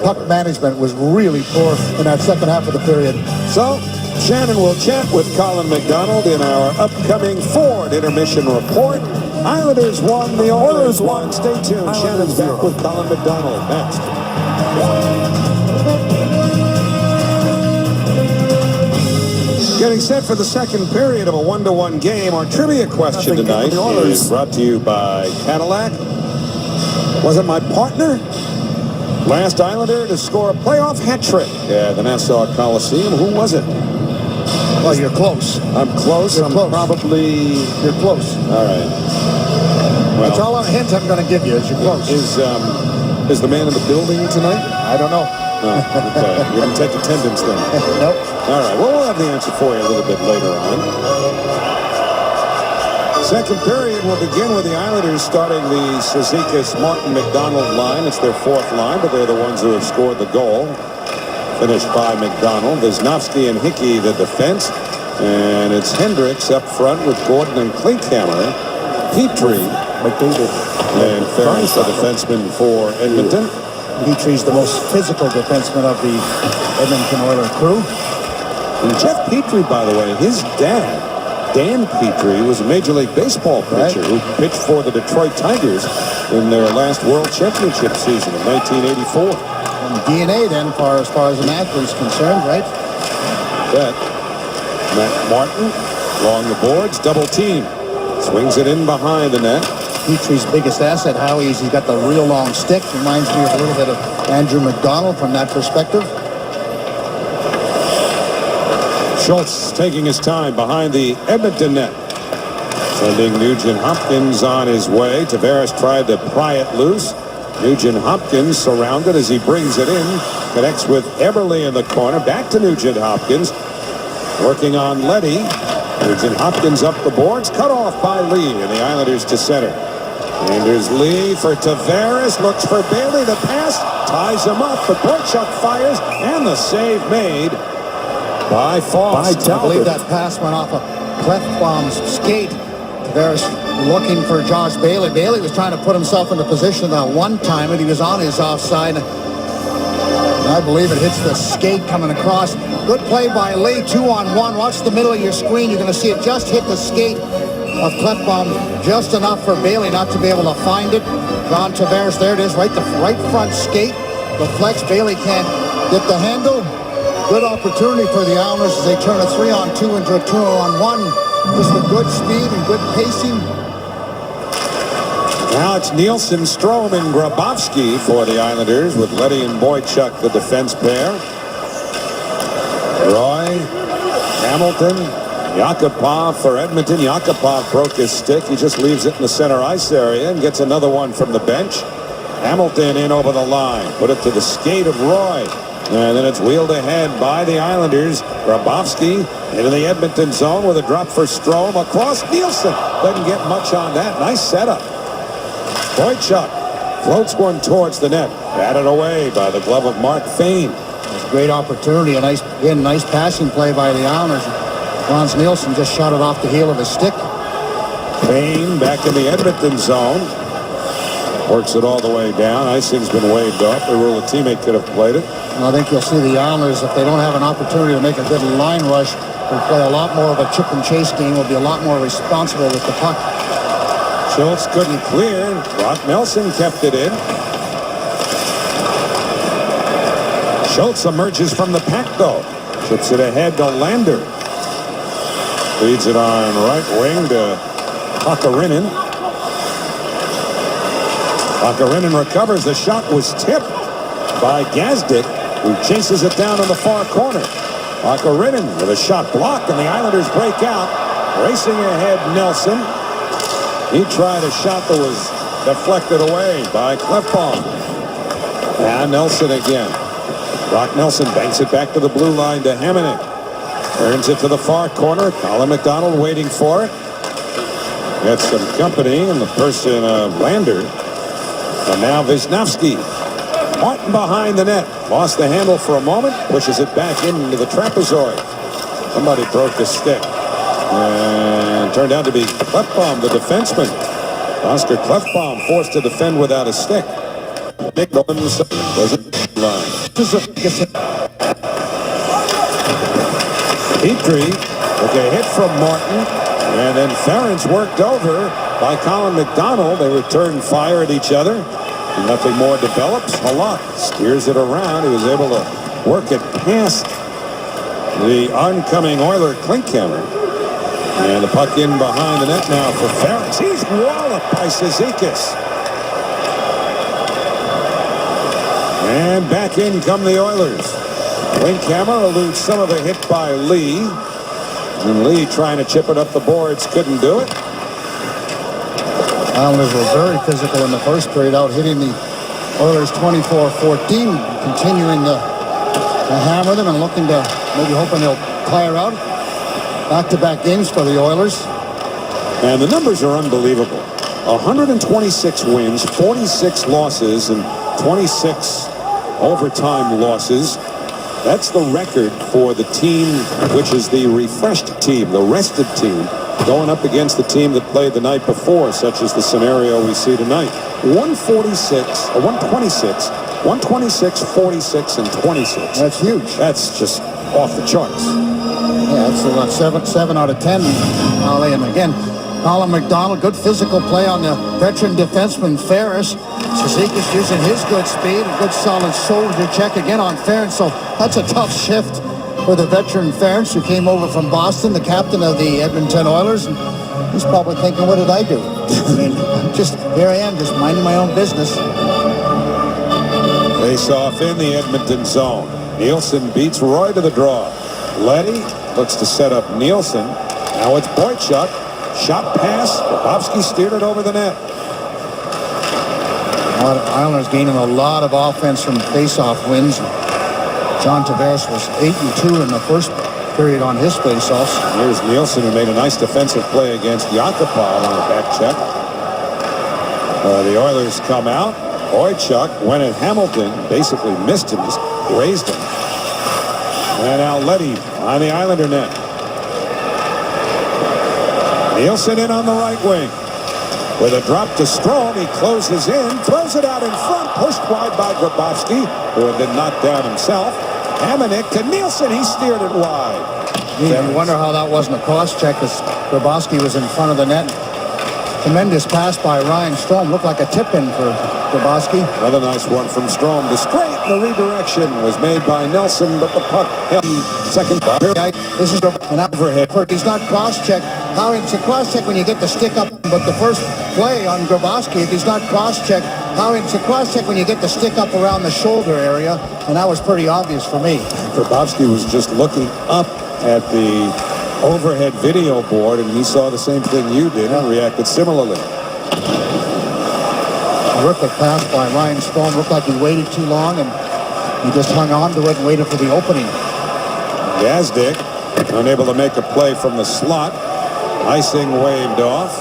puck management was really poor in that second half of the period. So Shannon will chat with Colin McDonald in our upcoming Ford intermission report. Islanders won, the Oilers won. Stay tuned. Shannon's back with Colin McDonald next. Getting set for the second period of a 1-1 game. Our trivia question tonight is brought to you by Cadillac. Was it my partner? Last Islander to score a playoff hat trick at the Nassau Coliseum. Who was it? Well, you're close. I'm close. You're close. You're close. All right. Well, that's all a hint I'm going to give you is you're close. Is the man in the building tonight? I don't know. Oh, okay. You didn't take attendance then? Nope. All right. Well, we'll have the answer for you a little bit later on. Second period will begin with the Islanders starting the Cizikas, Martin, McDonald line. It's their 4th line, but they're the ones who have scored the goal. Finished by McDonald. Wisniewski and Hickey the defense. And it's Hendricks up front with Gordon and Klinkhammer. Petrie And Ferris, the defenseman for Edmonton. Petrie's the most physical defenseman of the Edmonton Oilers crew. And Jeff Petrie, by the way, his dad, Dan Petrie, was a Major League Baseball pitcher who pitched for the Detroit Tigers in their last World Championship season in 1984. And DNA then, as far as an athlete's concerned, right? Bet. Matt Martin along the boards, double team. Swings it in behind the net. Petrie's biggest asset, Howie, is he's got the real long stick. Reminds me of a little bit of Andrew McDonald from that perspective. Schultz taking his time behind the Edmonton net. Sending Nugent Hopkins on his way. Tavares tried to pry it loose. Nugent Hopkins surrounded as he brings it in. Connects with Eberle in the corner. Back to Nugent Hopkins. Working on Leddy. Nugent Hopkins up the boards. Cut off by Lee, and the Islanders to center. And there's Lee for Tavares. Looks for Bailey. The pass ties him up. But Boychuk fires, and the save made by Faust. I believe that pass went off of Clefbaum's skate. Tavares looking for Josh Bailey. Bailey was trying to put himself into position that one time, and he was on his offside. And I believe it hits the skate coming across. Good play by Lee, 2-on-1. Watch the middle of your screen. You're going to see it just hit the skate of Clefbaum, just enough for Bailey not to be able to find it. John Tavares, there it is, right front skate. The flex, Bailey can't get the handle. Good opportunity for the Islanders as they turn a 3-on-2 into a 2-on-1. Just with good speed and good pacing. Now it's Nielsen, Strome, and Grabowski for the Islanders, with Leddy and Boychuk the defense pair. Roy, Hamilton, Yakupov for Edmonton. Yakupov broke his stick. He just leaves it in the center ice area and gets another one from the bench. Hamilton in over the line. Put it to the skate of Roy. And then it's wheeled ahead by the Islanders. Grabowski into the Edmonton zone with a drop for Strome. Across Nielsen. Doesn't get much on that. Nice setup. Boychuk floats one towards the net. Batted away by the glove of Mark Fane. Great opportunity. A nice passing play by the Islanders. Franz Nielsen just shot it off the heel of his stick. Fane back in the Edmonton zone. Works it all the way down. Icing's been waved off. The rule a teammate could have played it. And I think you'll see the Islanders, if they don't have an opportunity to make a good line rush, will play a lot more of a chip and chase game, will be a lot more responsible with the puck. Schultz couldn't clear. Brock Nelson kept it in. Schultz emerges from the pack, though. Chips it ahead to Lander. Leads it on right wing to Pakarinen. Pakarinen recovers. The shot was tipped by Gazdic, who chases it down in the far corner. Pakarinen with a shot blocked, and the Islanders break out. Racing ahead, Nelson. He tried a shot that was deflected away by Clefbaum. And Nelson again. Brock Nelson banks it back to the blue line to Hamonic. Turns it to the far corner. Colin McDonald waiting for it. Gets some company in the person of Lander. And now Wisniewski. Martin behind the net. Lost the handle for a moment. Pushes it back into the trapezoid. Somebody broke his stick. And turned out to be Clefbaum, the defenseman. Oscar Clefbaum forced to defend without a stick. Nick Owens doesn't line. Petrie took a hit from Martin, and then Ferentz worked over by Colin McDonald. They returned fire at each other. Nothing more develops. Halak steers it around. He was able to work it past the oncoming Oiler Klinkhammer. And the puck in behind the net now for Ferentz. He's walloped by Cizikas. And back in come the Oilers. Klinkhammer eludes some of the hit by Lee. And Lee trying to chip it up the boards. Couldn't do it. Islanders were very physical in the first period, out hitting the Oilers 24-14, continuing to hammer them and looking to, maybe hoping they'll tire out. Back-to-back games for the Oilers. And the numbers are unbelievable. 126 wins, 46 losses, and 26 overtime losses. That's the record for the team, which is the refreshed team, the rested team. going up against the team that played the night before, such as the scenario we see tonight. 126, 46, and 26. That's huge. That's just off the charts. Yeah, it's about 7 out of 10, Ollie. And again, Colin McDonald, good physical play on the veteran defenseman Ferris. Cizikas using his good speed, a good solid shoulder check again on Ferris. So that's a tough shift for the veteran Ferris, who came over from Boston, the captain of the Edmonton Oilers. And he's probably thinking, what did I do? I mean, here I am, just minding my own business. Face off in the Edmonton zone. Nielsen beats Roy to the draw. Leddy looks to set up Nielsen. Now it's Boychuk. Shot pass. Bobrovsky steered it over the net. Islanders gaining a lot of offense from face-off wins. John Tavares was 8-2 in the first period on his face-offs. Here's Nielsen, who made a nice defensive play against Yakupov on a back check. The Oilers come out. Boychuk went at Hamilton, basically missed him, just grazed him. And now Leddy on the Islander net. Nielsen in on the right wing. With a drop to Strome, he closes in, throws it out in front, pushed wide by Grabowski, who had been knocked down himself. Hamonic to Nielsen, he steered it wide. You wonder how that wasn't a cross-check, because Grabowski was in front of the net. Tremendous pass by Ryan Strome. Looked like a tip-in for Grabowski. Another nice one from Strome. The straight, the redirection was made by Nelson, but the puck held second. This is an overhead. He's not cross-checked. How it's a cross-check when you get the stick up, but the first play on Grabowski, if he's not cross-checked, how it's a cross-check when you get the stick up around the shoulder area, and that was pretty obvious for me. Grabowski was just looking up at the overhead video board, and he saw the same thing you did and reacted similarly. Terrific pass by Ryan Strome. Looked like he waited too long, and he just hung on to it and waited for the opening. Gazdic unable to make a play from the slot. Icing waved off.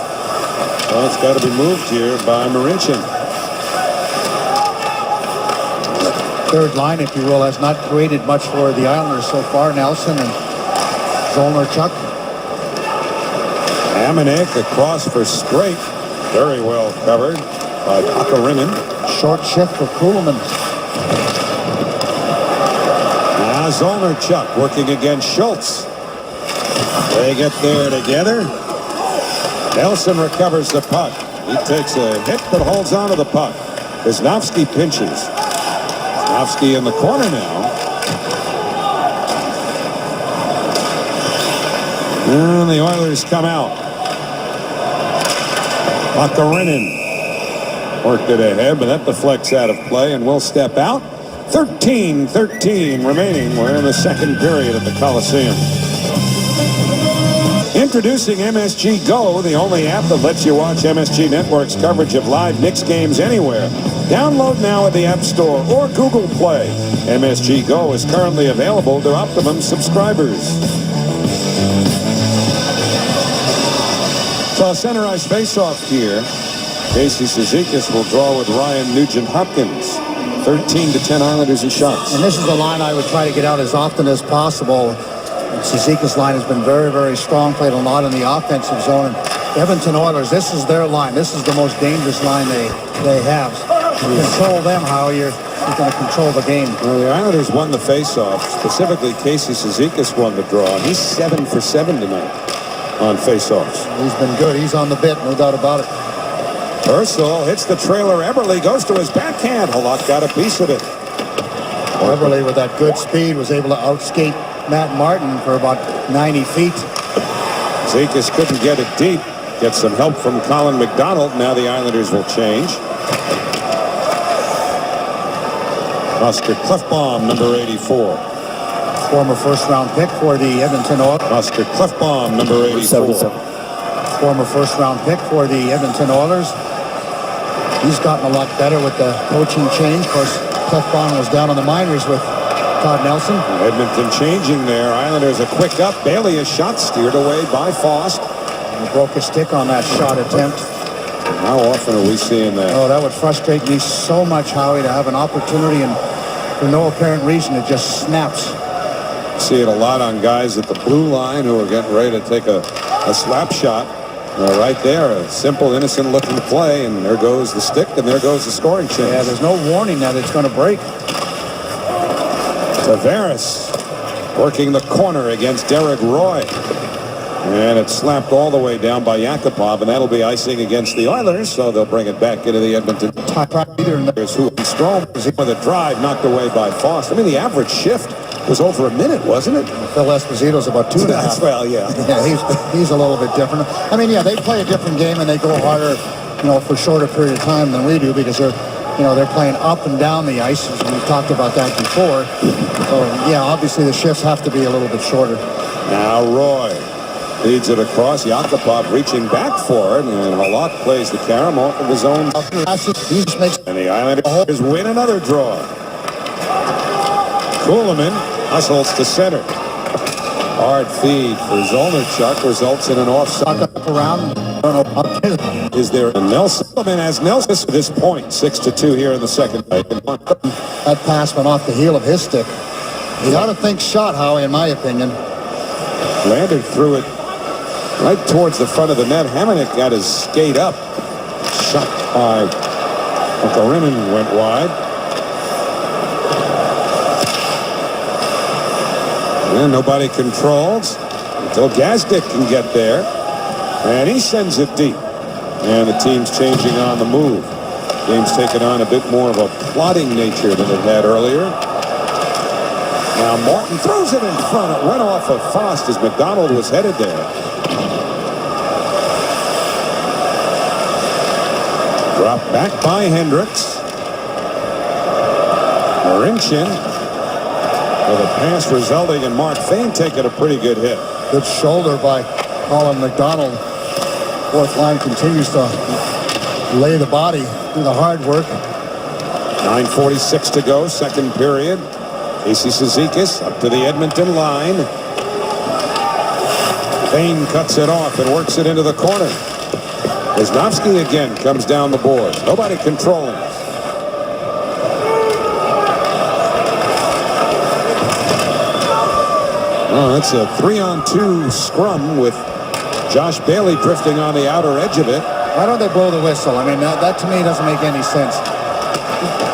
Well, it's got to be moved here by Marincin. Third line, if you will, has not created much for the Islanders so far. Nelson and Zolnarchuk. Hamonic across for straight. Very well covered by Pakarinen. Short shift for Kuhlman. Now Zolnarchuk working against Schultz. They get there together. Nelson recovers the puck. He takes a hit but holds on to the puck. Wisnowski pinches. Wisnowski in the corner now. And the Oilers come out. Pakarinen worked it ahead, but that deflects out of play and will step out. 13-13 remaining. We're in the second period at the Coliseum. Introducing MSG Go, the only app that lets you watch MSG Network's coverage of live Knicks games anywhere. Download now at the App Store or Google Play. MSG Go is currently available to Optimum subscribers. So center ice face-off here. Casey Cizikas will draw with Ryan Nugent-Hopkins. 13-10 Islanders in shots. And this is the line I would try to get out as often as possible. Cizikas' line has been very, very strong, played a lot in the offensive zone. And Edmonton Oilers, this is their line. This is the most dangerous line they have. You control them, how you're going to control the game. Well, the Islanders won the face-off. Specifically, Casey Cizikas won the draw. He's 7 for 7 tonight on face-offs. He's been good. He's on the bit, no doubt about it. Ursel hits the trailer. Eberle goes to his backhand. Halak got a piece of it. Eberle, with that good speed, was able to outskate Matt Martin for about 90 feet. Cizikas couldn't get it deep. Gets some help from Colin McDonald. Now the Islanders will change. Oscar Klefbom, number 84. Former first-round pick for the Edmonton Oilers. Oscar Klefbom, number 84. Former first-round pick for the Edmonton Oilers. He's gotten a lot better with the coaching change. Of course, Klefbom was down on the minors with Todd Nelson. Edmonton changing there. Islanders a quick up. Bailey, a shot steered away by Faust. And he broke his stick on that shot attempt. How often are we seeing that? Oh, that would frustrate me so much, Howie, to have an opportunity and for no apparent reason it just snaps. See it a lot on guys at the blue line who are getting ready to take a A slap shot. Right there, a simple, innocent-looking play, and there goes the stick, and there goes the scoring chance. Yeah, there's no warning that it's going to break. Tavares working the corner against Derek Roy. And it's slapped all the way down by Yakupov, and that'll be icing against the Oilers, so they'll bring it back into the Edmonton. There's who Strome with a drive knocked away by Faust. I mean, the average shift was over a minute, wasn't it? Phil Esposito's about 2.5. Well, yeah. Yeah, he's a little bit different. I mean, yeah, they play a different game and they go harder, for a shorter period of time than we do because they're playing up and down the ice. And we've talked about that before. So, yeah, obviously the shifts have to be a little bit shorter. Now Roy leads it across. Yakupov reaching back for it, and Halak plays the carom off of his own. And the Islanders win another draw. Kuhlman hustles to center. Hard feed for Zolnarchuk results in an offside. Is there a Nelson? Kuhlman has Nelson at this point. 6-2 here in the second. That pass went off the heel of his stick. You got to think shot, Howie, in my opinion. Landed threw it right towards the front of the net. Hamonic got his skate up. Shot by Okarinen went wide. And nobody controls until Gazdic can get there. And he sends it deep. And the team's changing on the move. Game's taken on a bit more of a plotting nature than it had earlier. Now Morton throws it in front. It went off of Faust as McDonald was headed there. Drop back by Hendricks. Marinchin with a pass resulting in Mark Fane taking a pretty good hit. Good shoulder by Colin McDonald. Fourth line continues to lay the body, do the hard work. 9:46 to go, second period. Casey Cizikas up to the Edmonton line. Fane cuts it off and works it into the corner. Wisnowski again comes down the boards. Nobody controlling. Oh, that's a 3-on-2 scrum with Josh Bailey drifting on the outer edge of it. Why don't they blow the whistle? I mean, that to me doesn't make any sense.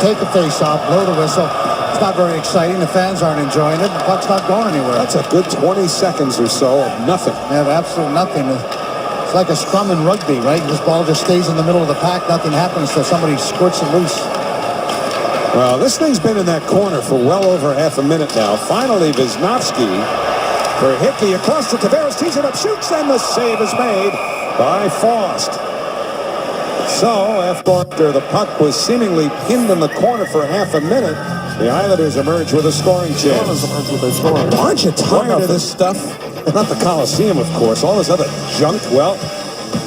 Take the face off, blow the whistle. It's not very exciting. The fans aren't enjoying it. The puck's not going anywhere. That's a good 20 seconds or so of nothing. Yeah, absolutely nothing. It's like a scrum in rugby, right? This ball just stays in the middle of the pack. Nothing happens until somebody squirts it loose. Well, this thing's been in that corner for well over half a minute now. Finally, Wisnowski for Hickey across to Tavares, tees it up, shoots, and the save is made by Faust. So, after the puck was seemingly pinned in the corner for half a minute, the Islanders emerge with a scoring chance. Aren't you tired of this stuff? Not the Coliseum, of course. All this other junk. Well,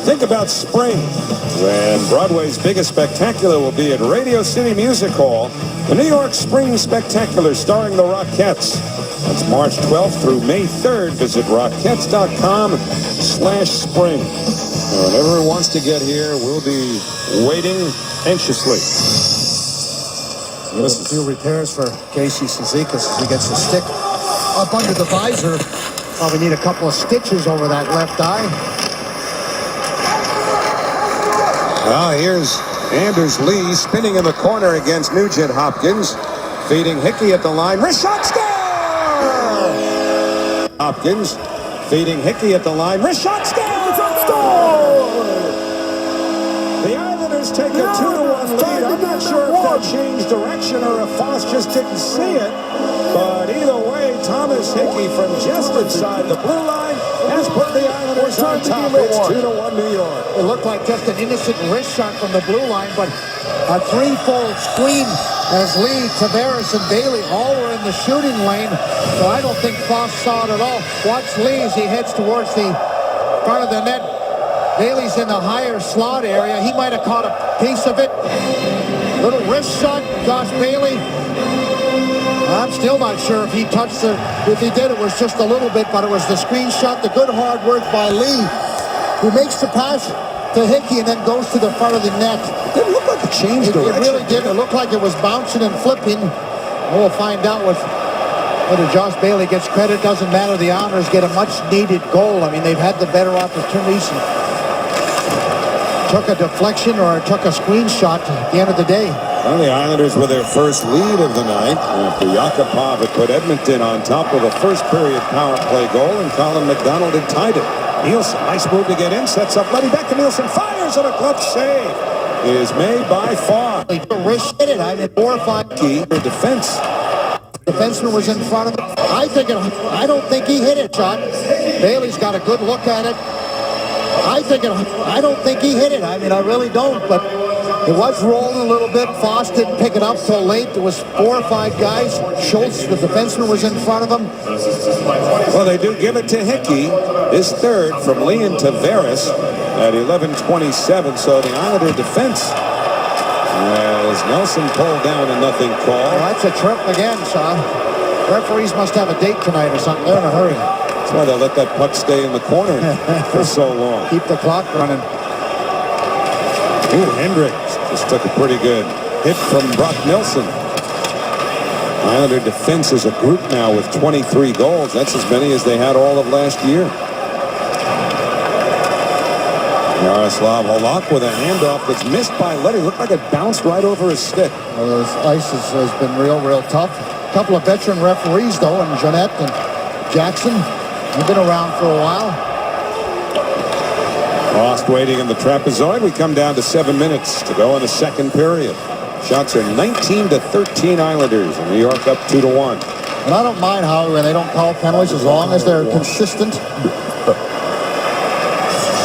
think about spring, when Broadway's biggest spectacular will be at Radio City Music Hall, the New York Spring Spectacular starring the Rockettes. That's March 12th through May 3rd. Visit Rockettes.com/spring. And everyone wants to get here. We'll be waiting anxiously. A few repairs for Casey Cizikas as he gets the stick up under the visor. Probably need a couple of stitches over that left eye. Well, here's Anders Lee spinning in the corner against Nugent Hopkins. Feeding Hickey at the line. Wrist shot, score! Hopkins feeding Hickey at the line. Wrist shot, score! The Islanders take a 2-1 lead. I'm not sure if that changed direction or if Faust just didn't see it. But either way, Thomas Hickey from just inside the blue line has put the Islanders on top. It's 2-1 New York. It looked like just an innocent wrist shot from the blue line, but a threefold screen as Lee, Tavares, and Bailey all were in the shooting lane. So I don't think Faust saw it at all. Watch Lee as he heads towards the front of the net. Bailey's in the higher slot area. He might have caught a piece of it. Little wrist shot, Josh Bailey. I'm still not sure if he touched it. If he did, it was just a little bit, but it was the screenshot. The good hard work by Lee, who makes the pass to Hickey and then goes to the front of the net. It didn't look like a change direction. It really did. It looked like it was bouncing and flipping. We'll find out with whether Josh Bailey gets credit, doesn't matter. The Islanders get a much-needed goal. I mean, they've had the better opportunities. Took a deflection or took a screenshot at the end of the day. Well, the Islanders with their first lead of the night after Yakupov had put Edmonton on top of a first-period power play goal, and Colin McDonald had tied it. Nielsen, nice move to get in, sets up Letty back to Nielsen, fires, and a glove save is made by Farr. He wrist hit it. I mean, 4 or 5 Key for defense. defenseman was in front of him. I don't think he hit it, John. Bailey's got a good look at it. I don't think he hit it. I mean, I really don't, but it was rolling a little bit. Foss didn't pick it up till late. There was 4 or 5 guys. Schultz, the defenseman, was in front of him. Well, they do give it to Hickey. His third from Leon Tavares at 11:27. So the Islander defense, as Nelson pulled down a nothing call. Well, that's a trip again, Sean. Referees must have a date tonight or something. They're in a hurry. That's why they let that puck stay in the corner for so long. Keep the clock running. Ooh, Hendricks just took a pretty good hit from Brock Nelson. Islander defense is a group now with 23 goals. That's as many as they had all of last year. Yaroslav Halak with a handoff that's missed by Letty. Looked like it bounced right over his stick. Well, this ice has been real tough. A couple of veteran referees, though, and Jeanette and Jackson. They've been around for a while. Lost waiting in the trapezoid. We come down to 7 minutes to go in the second period. Shots are 19-13 Islanders, and New York up 2-1. And I don't mind, however, when they don't call penalties as long as they're consistent.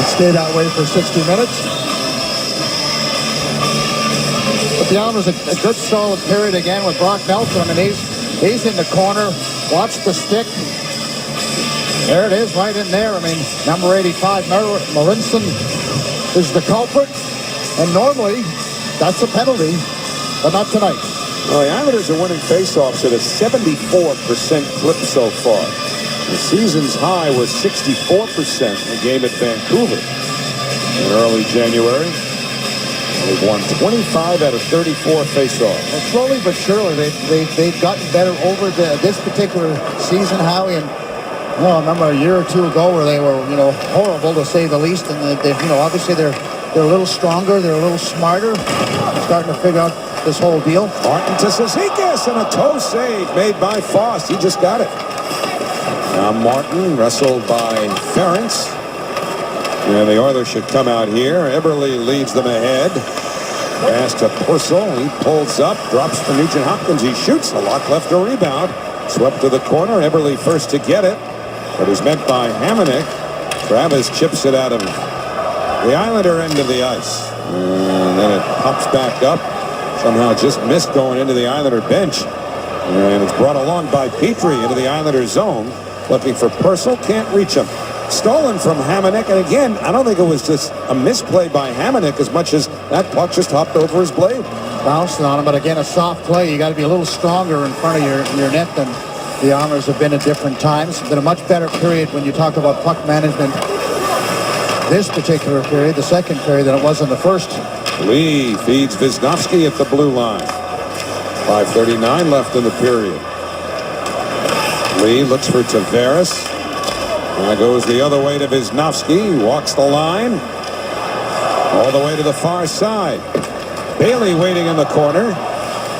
It stay that way for 60 minutes. But the Islanders a good solid period again with Brock Nelson. I mean, he's in the corner. Watch the stick. There it is, right in there. I mean, number 85, Marincin, is the culprit. And normally, that's a penalty, but not tonight. Well, the Islanders are winning faceoffs at a 74% clip so far. The season's high was 64% in the game at Vancouver in early January. They've won 25 out of 34 faceoffs. Well, slowly but surely, they've gotten better over this particular season, Howie. And well, I remember a year or two ago where they were, horrible to say the least. And obviously they're a little stronger, they're a little smarter, starting to figure out this whole deal. Martin to Cizikas, and a toe save made by Foss. He just got it. Now Martin wrestled by Ferentz. And the Oilers should come out here. Eberle leads them ahead. Pass to Purcell. He pulls up, drops to Nugent Hopkins. He shoots. The lock left a rebound. Swept to the corner. Eberle first to get it. But is met by Hamonic. Travis chips it out of the Islander end of the ice. And then it pops back up. Somehow just missed going into the Islander bench. And it's brought along by Petrie into the Islander zone. Looking for Purcell. Can't reach him. Stolen from Hamonic. And again, I don't think it was just a misplay by Hamonic as much as that puck just hopped over his blade. Bounced on him, but again, a soft play. You got to be a little stronger in front of your net than the Islanders have been at different times. It's been a much better period when you talk about puck management this particular period, the second period, than it was in the first. Lee feeds Wisniewski at the blue line. 5:39 left in the period. Lee looks for Tavares. Now goes the other way to Wisniewski. Walks the line. All the way to the far side. Bailey waiting in the corner.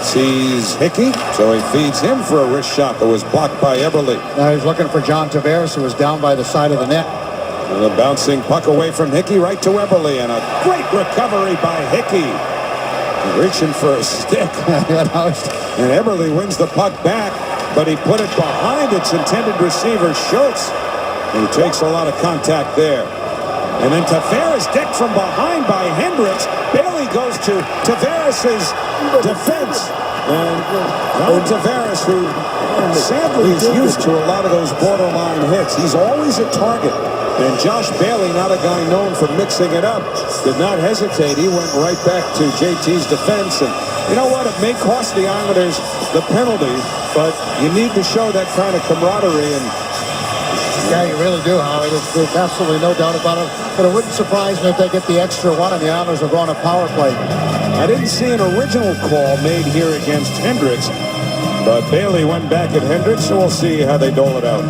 Sees Hickey, so he feeds him for a wrist shot that was blocked by Eberle. Now he's looking for John Tavares, who was down by the side of the net. And a bouncing puck away from Hickey right to Eberle, and a great recovery by Hickey. Reaching for a stick. And Eberle wins the puck back, but he put it behind its intended receiver, Schultz. And he takes a lot of contact there. And then Tavares decked from behind by Hendricks. Bailey goes to Tavares' defense. And John Tavares, who sadly is used to a lot of those borderline hits. He's always a target. And Josh Bailey, not a guy known for mixing it up, did not hesitate. He went right back to JT's defense. And you know what? It may cost the Islanders the penalty, but you need to show that kind of camaraderie. And yeah, you really do, Howard. There's absolutely no doubt about it. But it wouldn't surprise me if they get the extra one and the Islanders are going to power play. I didn't see an original call made here against Hendricks. But Bailey went back at Hendricks, so we'll see how they dole it out.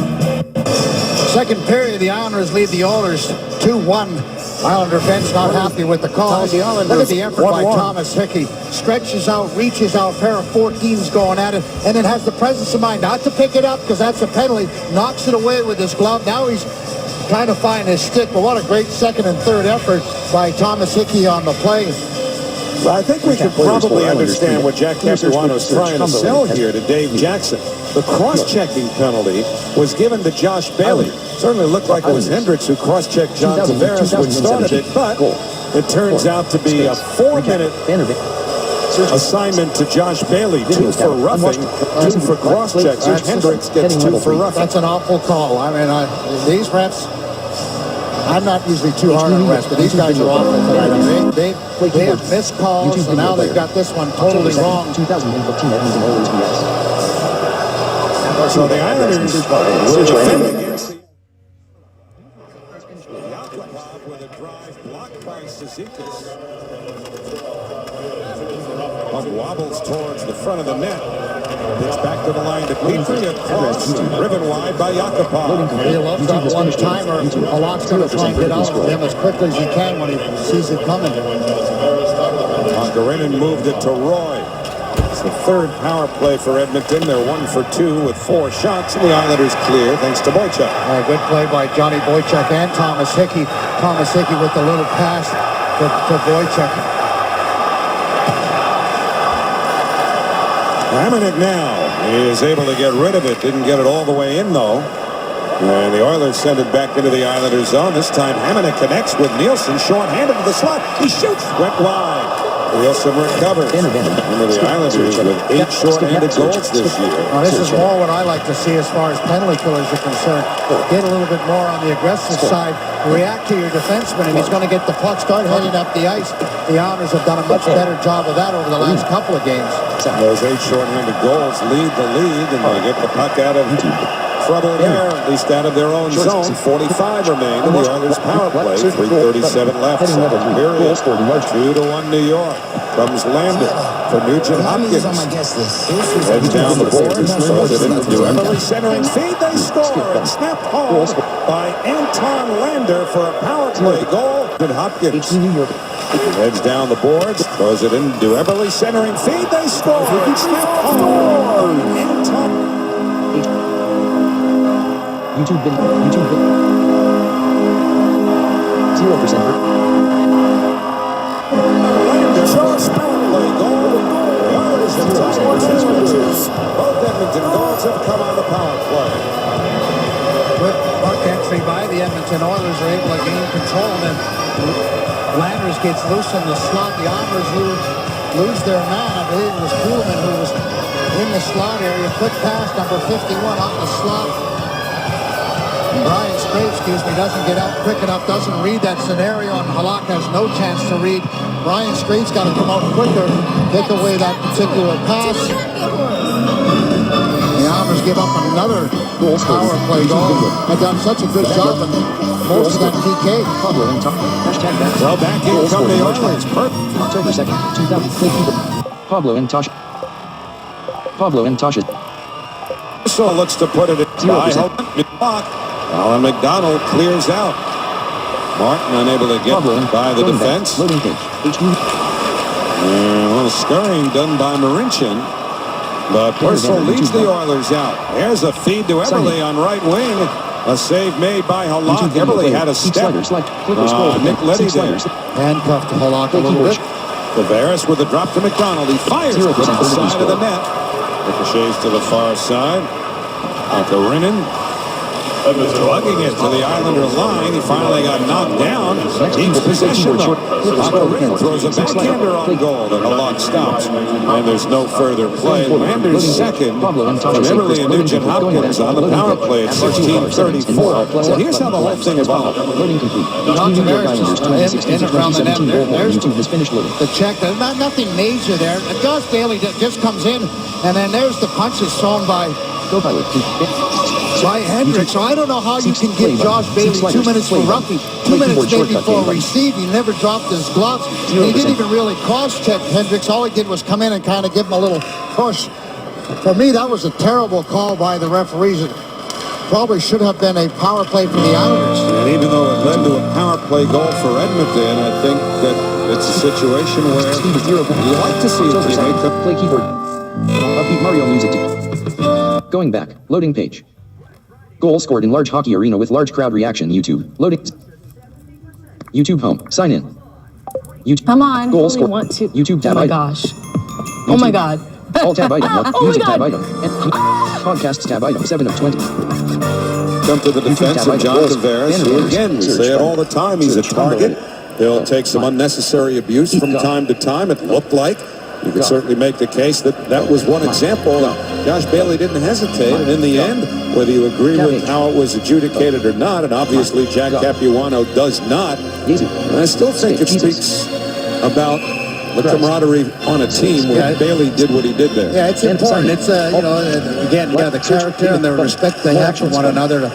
Second period, the Islanders lead the Oilers 2-1. Islander bench not happy with the call. Look at the effort by Thomas Hickey. Stretches out, reaches out, pair of 14s going at it, and then has the presence of mind not to pick it up because that's a penalty. Knocks it away with his glove. Now he's trying to find his stick, but what a great second and third effort by Thomas Hickey on the play. Well, I think we can probably understand what Jack Capuano is trying to sell here to Dave Jackson. The cross-checking penalty was given to Josh Bailey. Certainly looked like it was Hendricks who cross-checked John Tavares when started it, but it turns out to be a 4-minute assignment to Josh Bailey. 2 for roughing, 2 for cross-checking. Hendricks gets 2 for roughing. That's an awful call. I mean, these refs, I'm not usually too hard on refs, but these guys are awful tonight. They have missed calls, and now they've got this one totally wrong. 2015 Edmonton Oilers BS. So the Islanders will defend against the Yakupov with a drive blocked by Zizekas. Puck wobbles towards the front of the net. It's back to the line to Petrie, across, driven wide by Yakupov. He loves that one-timer. Halak's going to try and get out of him as quickly as he can when he sees it coming. Garinin moved it to Roy. It's the third power play for Edmonton. They're 1 for 2 with 4 shots, and the Islanders clear thanks to Boychuk. Good play by Johnny Boychuk and Thomas Hickey. Thomas Hickey with the little pass to Boychuk. Hamonic now is able to get rid of it. Didn't get it all the way in, though. And the Oilers send it back into the Islanders zone. This time Hamonic connects with Nielsen. Short-handed to the slot. He shoots. Went wide. Nielsen recovers. Into the Islanders with 8 short-handed goals this year. Now, this is more what I like to see as far as penalty killers are concerned. Get a little bit more on the aggressive side. React to your defenseman, and he's going to get the puck, start heading up the ice. The Islanders have done a much better job of that over the last couple of games. Those 8 short-handed goals lead the league, and they get the puck out of trouble there, at least out of their own zone. 45 remain in the Oilers' power play. 3:37 left. Second period. 2-1 New York. Comes Lander for Nugent Hopkins. Heads down the boards. Throws it into Eberle centering feed. They score. And snapped home by Anton Lander for a power play goal. And Hopkins heads down the boards. Throws it into Eberle centering feed. They score. And snapped home. Anton. YouTube video. 0%. Josh Bailey goal. The Oilers have tied 2-2. Both Edmonton goals have come on the power play. With puck entry by the Edmonton Oilers are able to gain control, and then Landers gets loose in the slot. The Islanders lose their man. I believe it was Kuhlman who was in the slot area. Quick pass, number 51 off the slot. Brian Scrape, doesn't get out quick enough, doesn't read that scenario, and Halak has no chance to read. Brian Scrape's got to come out quicker, take away that particular pass. The Islanders give up another power play goal. They've done such a good job in most of that PK. Well, back in come the Oilers. October 2nd, 2015. Pablo and Tasha. So looks to put it in by Alan McDonald clears out. Martin unable to get by the defense. And a little scurrying done by Marincin. But Purcell leads the Oilers out. There's a feed to Eberle on right wing. A save made by Halak. Eberle had a step. Nick Leddy there. Handcuffed to Halak a little bit. Tavares with a drop to McDonald. He fires to the side of the net. Ricochets to the far side. Karinen plugging it to the Islander line. He finally got knocked down. Keeps possession though. Karinen throws a backhander on goal and Halak stops. And there's no further play. Landers second. From Eberle and Nugent Hopkins on the power play at 16:34. So here's how the whole thing evolved. John Tavares in around the net. There's the check. There's nothing major there. Josh Bailey just comes in, and then there's the punches thrown by Hendricks. So I don't know how you can give Josh Bailey 2 minutes for roughing, 2 minutes maybe for a receive. He never dropped his gloves. He didn't even really cross-check Hendricks. All he did was come in and kind of give him a little push. For me, that was a terrible call by the referees. It probably should have been a power play for the Islanders. And even though it led to a power play goal for Edmonton, I think that it's a situation where you like to see a teammate come. Play keyboard. Upbeat Mario music. Going back. Loading page. Goal scored in large hockey arena with large crowd reaction. YouTube. Loading. YouTube home. Sign in. YouTube. Come on. Goal I scored. want to. YouTube tab Oh my item. gosh. Oh my God. All tab item. Oh my Music tab God. item. And podcasts tab item. 7 of 20. Come to the defense of John Tavares, who again, we say it all the time, he's a target. He'll take some unnecessary abuse from time to time, it looked like. You could certainly make the case that that was one example. Josh Bailey didn't hesitate, and in the end, whether you agree with how it was adjudicated or not, and obviously Jack Capuano does not, I still think it speaks about the camaraderie on a team when Bailey did what he did there. Yeah, it's important. It's, again, the character and the respect they have for one another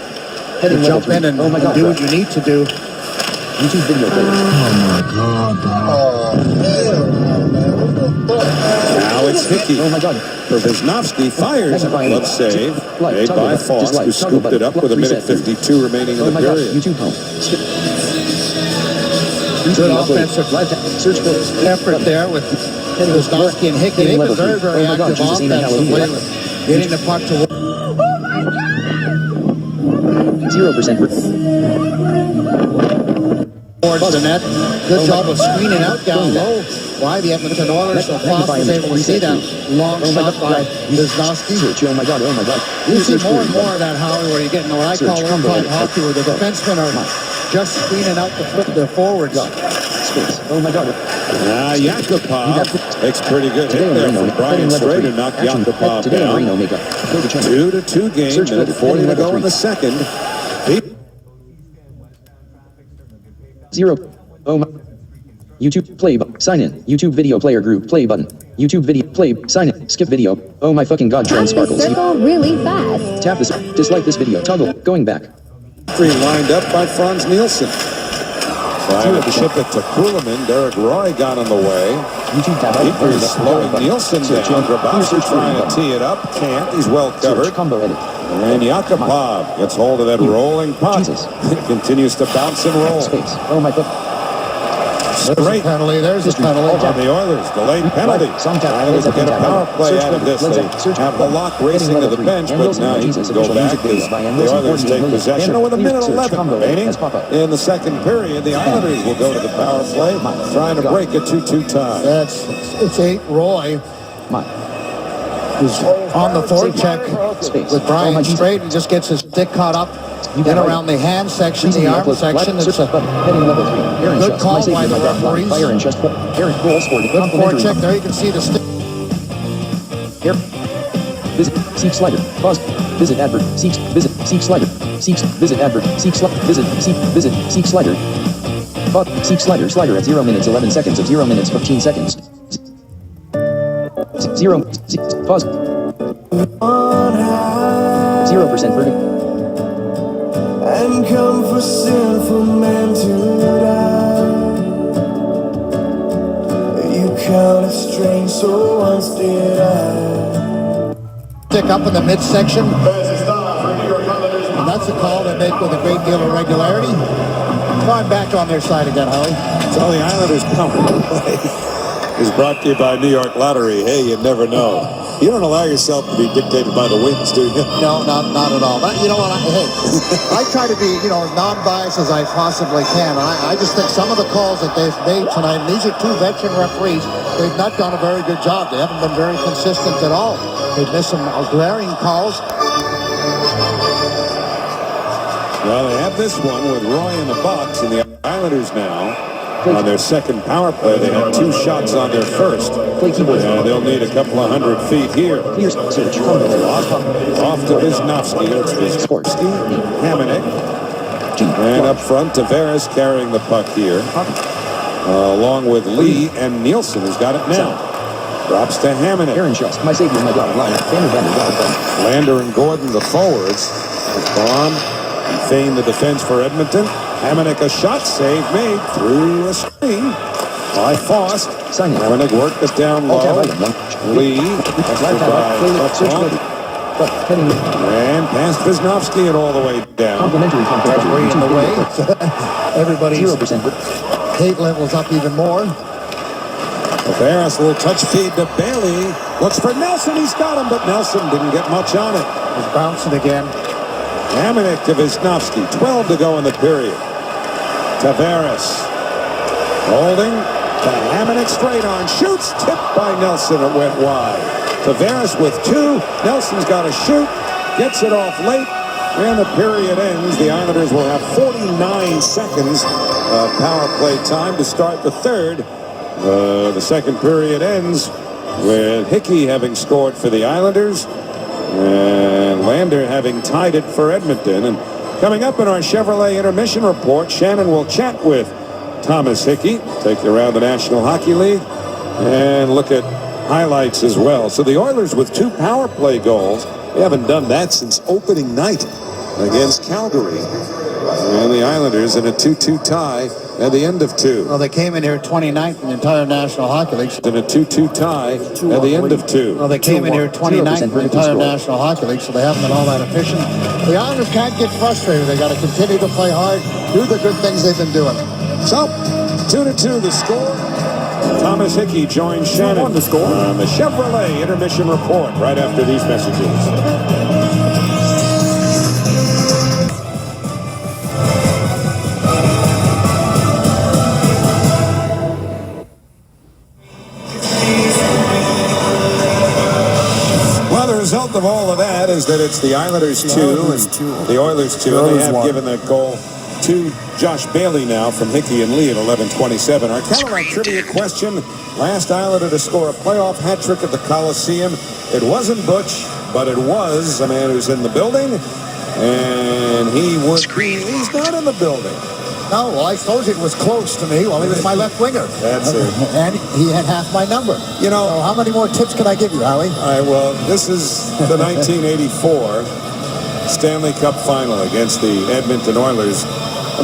to jump in and do what you need to do. YouTube video player. Now it's Hickey. Oh my God. Wisnowski fires a glove save made by Foss, who scooped it up with a minute 52 remaining in the period. YouTube home. Good offensive effort there with Wisnowski and Hickey. They've been very, very active offensively, getting the puck to 0% towards the net. Good job of screening out down low. Why the Edmonton Oilers, so Foss was able to see that long shot by Wisnowski. Oh my God, oh my God. You see more and more of that, Howie, where you're getting what I call one-time hockey, where the defensemen are just screening out the forwards. Space. Oh my God. Yakupov takes pretty good hit there from Brian Stray to knock Yakupov down. 2-2 game, minute 40 to go in the second. 0. Oh my. YouTube play button. Sign in. YouTube video player group play button. YouTube video play. Sign in. Skip video. Oh my fucking God. Trend sparkles. Circle really fast. Tap this. Dislike this video. Toggle. Going back. Three lined up by Franz Nielsen. Trying to chip it to Kuhlman. Derek Roy got in the way. YouTube tab. Keeper's slowing Nielsen down. Grabowski trying to tee it up. Can't. He's well covered. Combo edit. And Yakupov gets hold of that rolling puck. Continues to bounce and roll. Space. Oh my God. Straight penalty. There's a penalty. on the Oilers. Delayed penalty. Islanders get a power play out of this. They have the lock racing to the bench, but now he can go back as the Oilers take possession. With a minute 11 remaining in the second period, the Islanders will go to the power play, trying to break a 2-2 tie. It's 8 Roy. Who's on the forecheck with Brian Strait. He just gets his stick caught up in around the hand section, the arm section. It's a good call by the referees. Good forecheck there. You can see the stick. Here. Visit. Seek slider. Pause. Visit advert. Seek. Visit. Seek slider. Seek. Visit advert. Seek slider. Visit. Seek. Visit. Seek slider. Pause. Seek slider. Slider at 0 minutes 11 seconds of 0 minutes 15 seconds. 0. Pause. 0% verdict. And come for sinful men to die. You counted strange, so once did I. Stick up in the midsection. And that's a call they make with a great deal of regularity. I'm back on their side again, Howie. That's all the Islanders come to play. Is brought to you by New York Lottery. Hey, you never know. You don't allow yourself to be dictated by the wings, do you? No, not at all. But you know what? I try to be, non-biased as I possibly can. I just think some of the calls that they've made tonight, and these are two veteran referees, they've not done a very good job. They haven't been very consistent at all. They've missed some glaring calls. Well, they have this one with Roy in the box, and the Islanders now, on their second power play, they had 2 shots on their first. And they'll need a couple of 100 feet here. Off to Wisnowski. It's Wisnowski, Hamonic. And up front, Tavares carrying the puck here. Along with Lee and Nielsen, who's got it now. Drops to Hamonic. Aaron Schuss, my savior, my God. Lander and Gordon, the forwards. Baum feign the defense for Edmonton. Hamonic, a shot save made through a screen. by Foss. Hamonic worked it down low. Lee. And past Wisnowski and all the way down. Complimentary Referee in the way. Everybody's 0%. hate level's up even more. Tavares, a little touch feed to Bailey. Looks for Nelson. He's got him, but Nelson didn't get much on it. He's bouncing again. Hamonic to Wisnowski. 12 to go in the period. Tavares holding to Hamonic, straight on. Shoots. Tipped by Nelson. It went wide. Tavares with 2. Nelson's got to shoot. Gets it off late. And the period ends. The Islanders will have 49 seconds of power play time to start the third. The second period ends with Hickey having scored for the Islanders and Lander having tied it for Edmonton. And coming up in our Chevrolet intermission report, Shannon will chat with Thomas Hickey, take you around the National Hockey League, and look at highlights as well. So the Oilers with 2 power play goals. They haven't done that since opening night against Calgary. And the Islanders in a 2-2 tie at the end of 2. Well, they came in here 29th in the entire National Hockey League. In a 2-2 tie at the end of 2. Well, they came in here 29th in the entire National Hockey League, so they haven't been all that efficient. The Islanders can't get frustrated. They got to continue to play hard, do the good things they've been doing. So, 2-2 the score. Thomas Hickey joins Shannon on the Chevrolet intermission report right after these messages. Well, the result of all of that is that it's the Islanders 2 and the Oilers 2. And they have given that goal to Josh Bailey now from Hickey and Lee at 11:27. Our Cadillac trivia question: last Islander to score a playoff hat trick at the Coliseum. It wasn't Butch, but it was a man who's in the building, and he would. He's not in the building. No, well, I told you it was close to me. Well, he was my left winger. That's it. And he had half my number. You know, so how many more tips can I give you, Howie? All right, well, this is the 1984 Stanley Cup final against the Edmonton Oilers.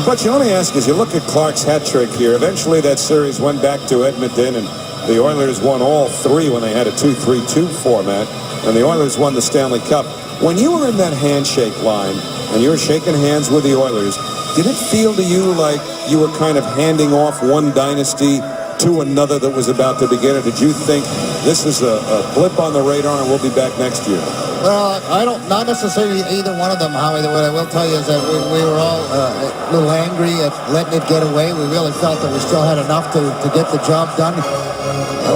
But you let me ask, as you look at Clark's hat trick here, eventually that series went back to Edmonton, and the Oilers won all 3 when they had a 2-3-2 format, and the Oilers won the Stanley Cup. When you were in that handshake line and you were shaking hands with the Oilers, did it feel to you like you were kind of handing off one dynasty to another that was about to begin, or did you think this is a blip on the radar and we'll be back next year? Well, I don't, not necessarily either one of them, Howie. What I will tell you is that we were all a little angry at letting it get away. We really felt that we still had enough to get the job done.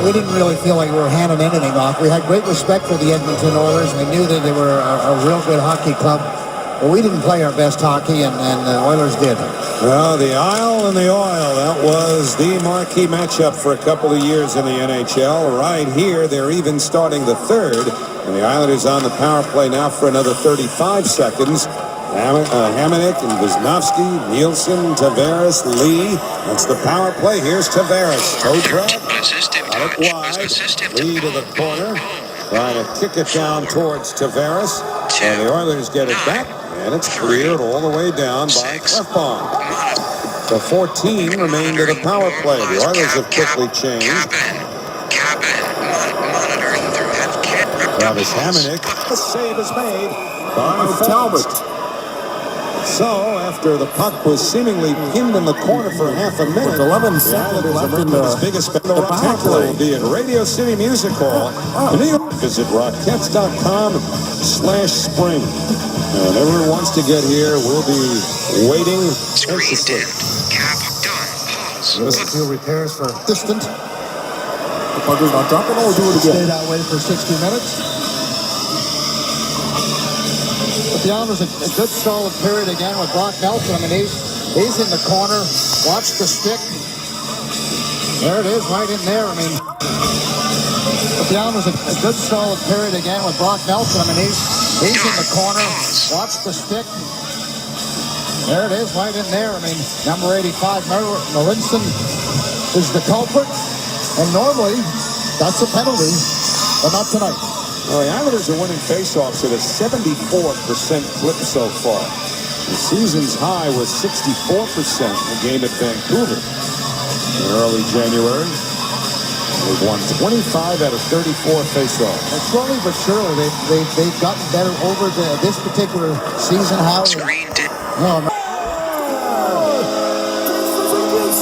We didn't really feel like we were handing anything off. We had great respect for the Edmonton Oilers. We knew that they were a real good hockey club. But we didn't play our best hockey, and the Oilers did. Well, the Isle and the Oil, that was the marquee matchup for a couple of years in the NHL. Right here, they're even starting the third. And the Islanders on the power play now for another 35 seconds. Hamonic and Wisnowski, Nielsen, Tavares, Lee. That's the power play. Here's Tavares. Toe drag. Got it wide. Lee to the corner. Trying to kick it down towards Tavares. And the Oilers get it back. And it's cleared all the way down by Clefbaum. So 14 remain to the power play. The Oilers have quickly changed. Travis Hamonic. The save is made by Talbot. So, after the puck was seemingly pinned in the corner for half a minute, 11 seconds left in the biggest spectacular will be at Radio City Music Hall. New York. Visit Rockettes.com/spring. And everyone wants to get here. We'll be waiting. Screen dimmed. Cap done. Pause. A few repairs for distant. The pucker's not dropping, or do it again. Stay that way for 60 minutes. But the Islanders a good solid period again with Brock Nelson. I mean, he's in the corner. Watch the stick. There it is, right in there. I mean, but the Islanders a good solid period again with Brock Nelson. I mean, he's in the corner. Watch the stick. There it is, right in there. I mean, number 85, Marincin is the culprit. And normally, that's a penalty, but not tonight. Well, the Islanders are winning faceoffs at a 74% clip so far. The season's high was 64% in the game at Vancouver. in early January. They've won 25 out of 34 faceoffs. And slowly but surely, they've gotten better over this particular season. How? Screen down. No, no.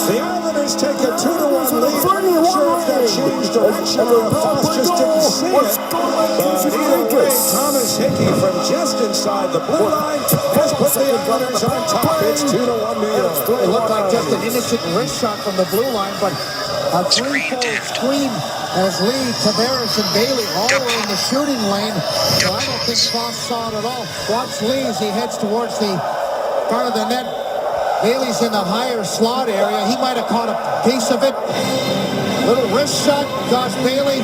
The Islanders take a 2-1 lead. I'm not sure if that changed direction or if Foss just didn't see it. But either way, Thomas Hickey from just inside the blue line has put the Islanders on top. It's 2-1 New York. It looked like just an innocent wrist shot from the blue line, but a three-fold screen as Lee, Tavares, and Bailey all were in the shooting lane. So I don't think Foss saw it at all. Watch Lee as he heads towards the front of the net. Bailey's in the higher slot area. He might have caught a piece of it. Little wrist shot, Josh Bailey.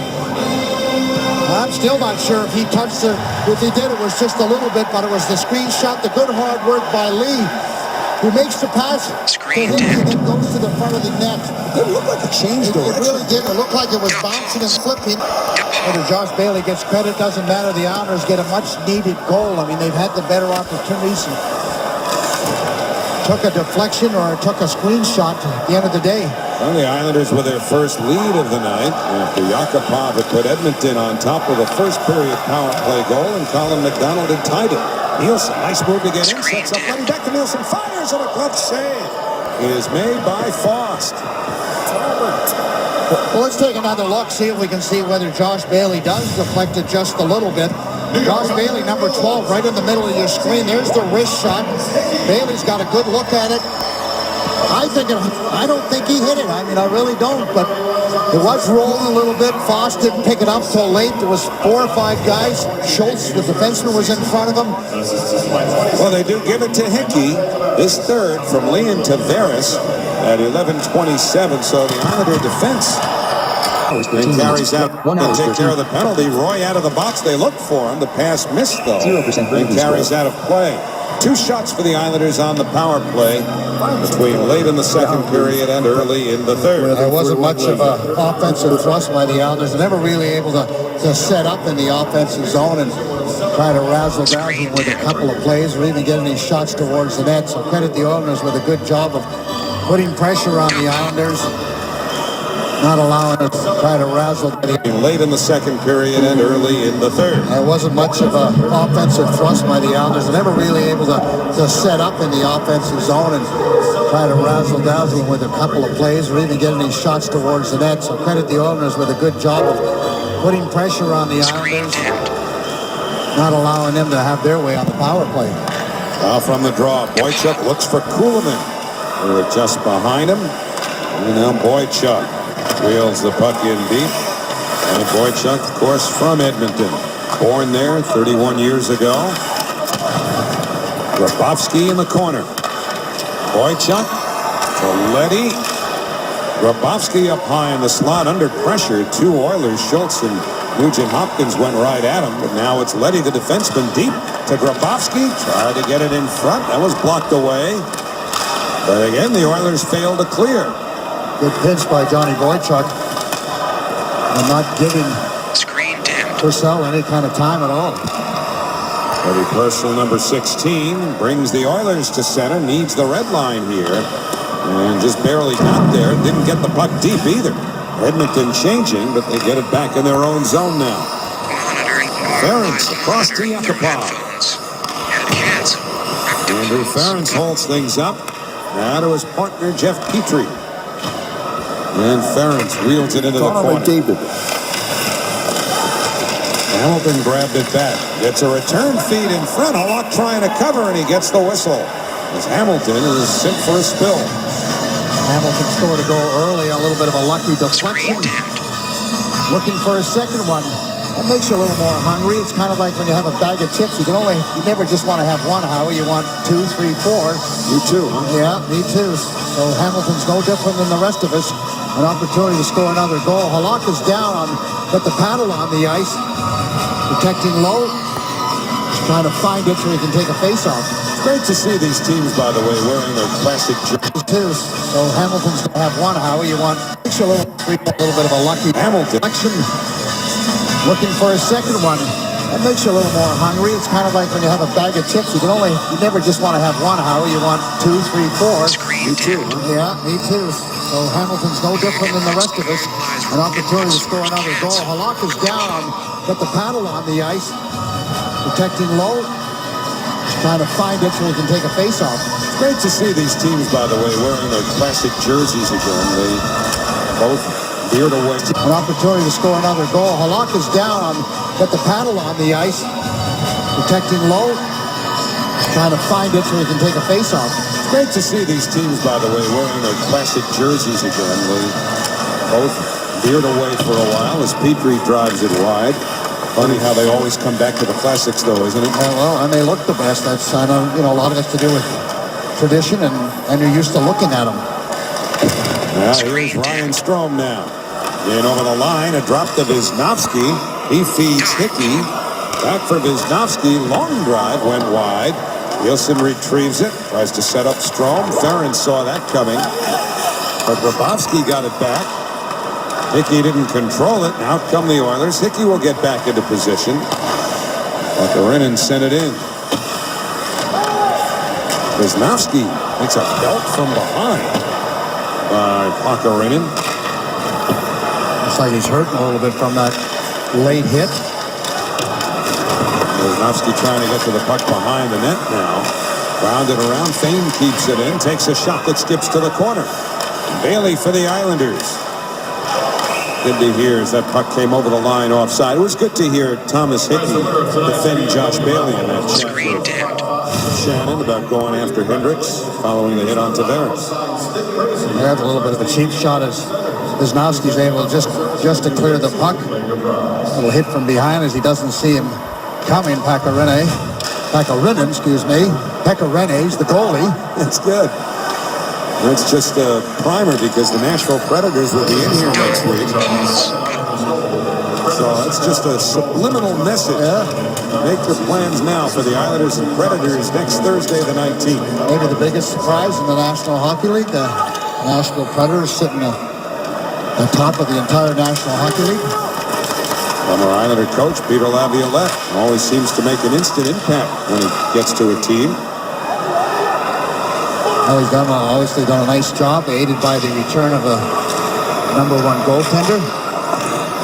I'm still not sure if he touched it. If he did, it was just a little bit, but it was the screen shot. The good hard work by Lee, who makes the pass to him and then goes to the front of the net. It looked like it changed direction. It really did. It looked like it was bouncing and flipping. Whether Josh Bailey gets credit doesn't matter. The Islanders get a much-needed goal. I mean, they've had the better opportunities. Took a deflection or took a screenshot at the end of the day. Well, the Islanders with their first lead of the night after Yakupov had put Edmonton on top with a first period power play goal, and Colin McDonald had tied it. Nielsen, nice move to get in, sets up, running back to Nielsen, fires, and a glove save is made by Foss. Well, let's take another look, see if we can see whether Josh Bailey does deflect it just a little bit. Josh Bailey, number 12, right in the middle of your screen. There's the wrist shot. Bailey's got a good look at it. I don't think he hit it. I mean, I really don't, but it was rolling a little bit. Foss didn't pick it up till late. There was 4 or 5 guys. Schultz, the defenseman, was in front of him. Well, they do give it to Hickey. His third from Lee and Tavares at 11:27. So the Islander defense then carries out and take care of the penalty. Roy out of the box. They look for him. The pass missed, though. 0% and carries out of play. 2 shots for the Islanders on the power play between late in the second period and early in the third. There wasn't much of an offensive thrust by the Islanders. They're never really able to set up in the offensive zone and try to razzle-dazzle with a couple of plays or even get any shots towards the net. So credit the Islanders with a good job of putting pressure on the Islanders, not allowing us to try to razzle. Late in the second period and early in the third. There wasn't much of an offensive thrust by the Islanders. They're never really able to set up in the offensive zone and try to razzle-dazzle with a couple of plays or even get any shots towards the net. So credit the Islanders with a good job of putting pressure on the Islanders, not allowing them to have their way on the power play. From the draw, Boychuk looks for Kuhlman. They're just behind him. And now Boychuk wheels the puck in deep. And Boychuk, of course, from Edmonton. Born there 31 years ago. Grabowski in the corner. Boychuk to Leddy. Grabowski up high in the slot under pressure. 2 Oilers, Schultz and Nugent Hopkins went right at him. But now it's Leddy, the defenseman, deep to Grabowski. Tried to get it in front. That was blocked away. But again, the Oilers failed to clear. Good pinch by Johnny Boychuk. And not giving Purcell any kind of time at all. Eddie Purcell, number 16, brings the Oilers to center. Needs the red line here. And just barely got there. Didn't get the puck deep either. Edmonton changing, but they get it back in their own zone now. Ferentz across to Yakupov. Andrew Ferentz holds things up. Now to his partner, Jeff Petrie. And Ferentz wheels it into the corner. Hamilton grabbed it back. Gets a return feed in front. Halak trying to cover, and he gets the whistle. As Hamilton is sent for a spill. Hamilton scored a goal early, a little bit of a lucky deflection. Looking for a second one. That makes you a little more hungry. It's kind of like when you have a bag of chips. You never just want to have one, Howie. You want 2, 3, 4. You too, huh? Yeah, me too. So Hamilton's no different than the rest of us. An opportunity to score another goal. Halak is down, got the paddle on the ice. Protecting low. He's trying to find it so he can take a face-off. It's great to see these teams, by the way, wearing their classic jerseys. Too. So Hamilton's going to have one, Howie. You want a little bit of a lucky Hamilton. Action. Looking for a second one. That makes you a little more hungry. It's kind of like when you have a bag of chips. You never just want to have one, Howie. You want 2, 3, 4. Screen down. Yeah, me too. So Hamilton's no different than the rest of us. An opportunity to score another goal. Halak is down, got the paddle on the ice, protecting low. Just trying to find it so he can take a face-off. It's great to see these teams, by the way, wearing their classic jerseys again. They both veered away. An opportunity to score another goal. Halak is down, got the paddle on the ice, protecting low. Trying to find it so he can take a face-off. It's great to see these teams, by the way, wearing their classic jerseys again. They both veered away for a while as Petrie drives it wide. Funny how they always come back to the classics, though, isn't it? Well, and they look the best. That's, I know, a lot of it's to do with tradition, and you're used to looking at them. Now here's Ryan Strome now. In over the line, a drop to Wisnowski. He feeds Hickey. Back for Wisnowski. Long drive went wide. Nielsen retrieves it. Tries to set up Strome. Theron saw that coming. But Grabowski got it back. Hickey didn't control it. Out come the Oilers. Hickey will get back into position. Pakarinen sent it in. Wisnowski makes a belt from behind by Pakarinen. Looks like he's hurting a little bit from that late hit. Wisnowski trying to get to the puck behind the net now. Rounded around. Fane keeps it in. Takes a shot that skips to the corner. Bailey for the Islanders. Good to hear as that puck came over the line offside. It was good to hear Thomas Hickey defend Josh Bailey in that chat. Screen dimmed. Shannon about going after Hendricks following the hit on Tavares. Yeah, a little bit of a cheap shot as Wisnowski's able just to clear the puck. A little hit from behind as he doesn't see him coming. Pakarinen, excuse me. Pekarine's the goalie. That's good. That's just a primer because the Nashville Predators will be in here next week. So that's just a subliminal message. Yeah. Make your plans now for the Islanders and Predators next Thursday the 19th. Maybe the biggest surprise in the National Hockey League. The Nashville Predators sitting at the top of the entire National Hockey League. Former Islander coach Peter Laviolette always seems to make an instant impact when he gets to a team. Well, he's obviously done a nice job, aided by the return of a #1 goaltender.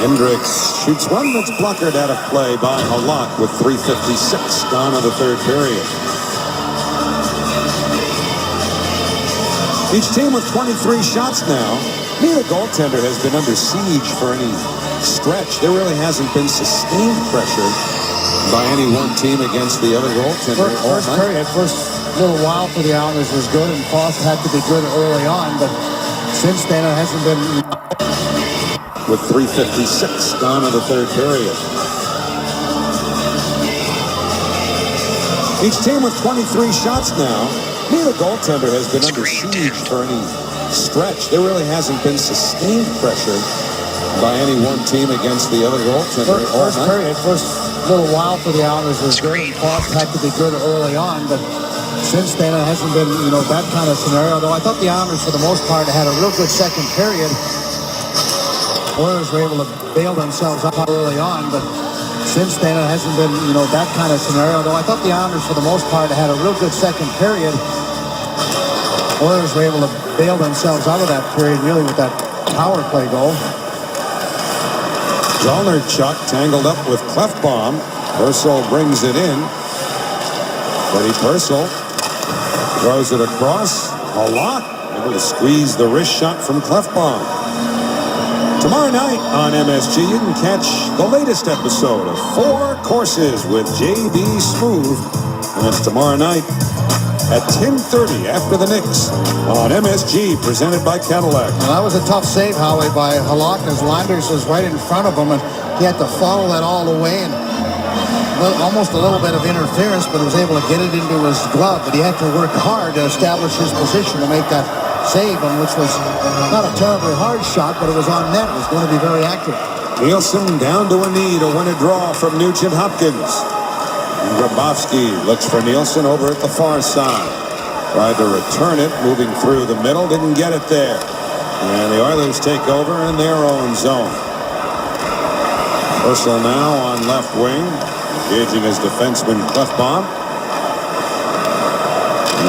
Hendricks shoots one that's blockered out of play by Halak with 3:56 gone in the third period. Each team with 23 shots now. Neither goaltender has been under siege for any stretch. There really hasn't been sustained pressure by any one team against the other goaltender. First period, first little while for the Islanders was good, and Frost had to be good early on, but since then it hasn't been. With 3:56 gone in the third period. Each team with 23 shots now. Neither goaltender has been under siege for any stretch. There really hasn't been sustained pressure by any one team against the other goaltender. First period, first little while for the Islanders was good, and Frost had to be good early on, but since then it hasn't been, that kind of scenario. Though I thought the Islanders, for the most part, had a real good second period. Oilers were able to bail themselves up early on, but since then it hasn't been, that kind of scenario. Though I thought the Islanders, for the most part, had a real good second period. Oilers were able to bail themselves out of that period, really, with that power play goal. Chuck tangled up with Clefbaum. Purcell brings it in. Freddie Purcell throws it across. Halak able to squeeze the wrist shot from Clefbaum. Tomorrow night on MSG, you can catch the latest episode of 4 Courses with J.B. Smoove. And it's tomorrow night at 10:30 after the Knicks on MSG, presented by Cadillac. Well, that was a tough save, Howie, by Halak, as Landers was right in front of him, and he had to follow that all the way, and almost a little bit of interference, but was able to get it into his glove. But he had to work hard to establish his position to make that save, and which was not a terribly hard shot, but it was on net. It was going to be very accurate. Nielsen down to a knee to win a draw from Nugent Hopkins. And Grabowski looks for Nielsen over at the far side. Tried to return it, moving through the middle, didn't get it there. And the Oilers take over in their own zone. Purcell now on left wing. Engaging his defenseman Clefbaum.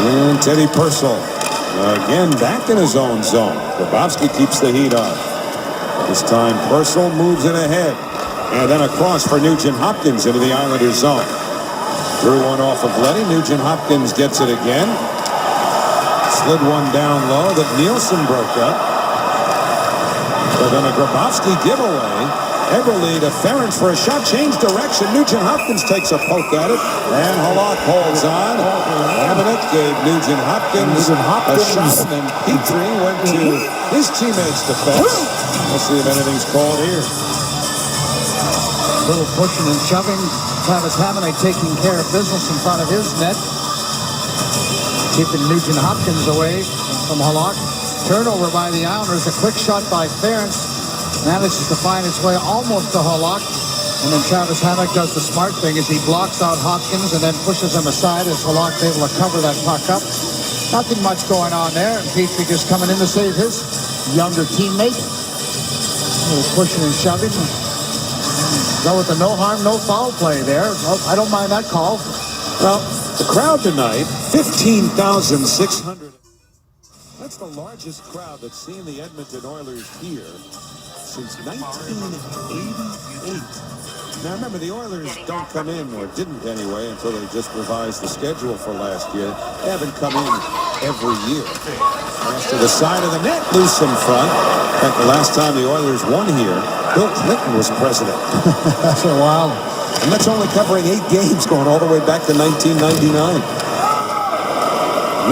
And Teddy Purcell again back in his own zone. Grabowski keeps the heat on. This time Purcell moves it ahead. And then across for Nugent Hopkins into the Islanders zone. Threw one off of Letty. Nugent Hopkins gets it again. Slid one down low that Nielsen broke up. But then a Grabowski giveaway. Eberle to Ferentz for a shot. Change direction. Nugent Hopkins takes a poke at it. And Halak holds on. Hamannik gave Nugent Hopkins a shot. And then Petrie went to his teammate's defense. Let's see if anything's called here. Little pushing and shoving. Travis Hamannik taking care of business in front of his net. Keeping Nugent Hopkins away from Halak. Turnover by the Islanders. A quick shot by Ferentz. Manages to find its way almost to Halak. And then Travis Hamannik does the smart thing as he blocks out Hopkins and then pushes him aside as Halak's able to cover that puck up. Nothing much going on there. And Petrie just coming in to save his younger teammate. A little pushing and shoving. Go with the no harm, no foul play there. Well, I don't mind that call. Well, the crowd tonight, 15,600. That's the largest crowd that's seen the Edmonton Oilers here since 1988. Now remember, the Oilers don't come in, or didn't anyway, until they just revised the schedule for last year. They haven't come in every year. Pass to the side of the net, loose in front. In fact, the last time the Oilers won here, Bill Clinton was president. That's a while. And that's only covering 8 games going all the way back to 1999.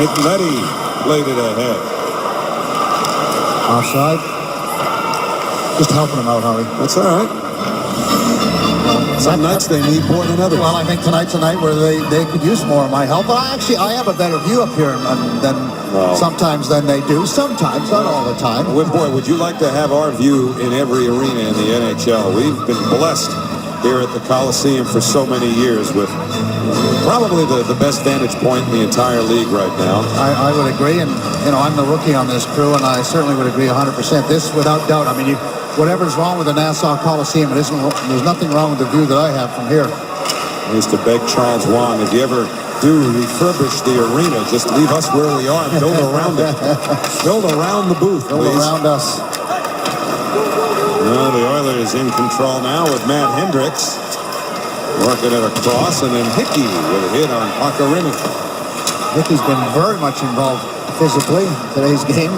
Nick Leddy played it ahead. Offside. Just helping him out, Harvey. That's all right. Some nights they need more than others. Well, I think tonight's a night where they could use more of my help. But I have a better view up here sometimes than they do. Sometimes, not all the time. Boy, would you like to have our view in every arena in the NHL? We've been blessed here at the Coliseum for so many years with probably the best vantage point in the entire league right now. I would agree, and I'm the rookie on this crew, and I certainly would agree 100%. This, without doubt, I mean, whatever's wrong with the Nassau Coliseum, there's nothing wrong with the view that I have from here. I used to beg Charles Wong, if you ever do refurbish the arena, just leave us where we are, build around it. Build around the booth, build please. Around us. Well, the Oilers in control now with Matt Hendricks. Working it across, and then Hickey with a hit on Pakarinen. Hickey's been very much involved physically in today's game.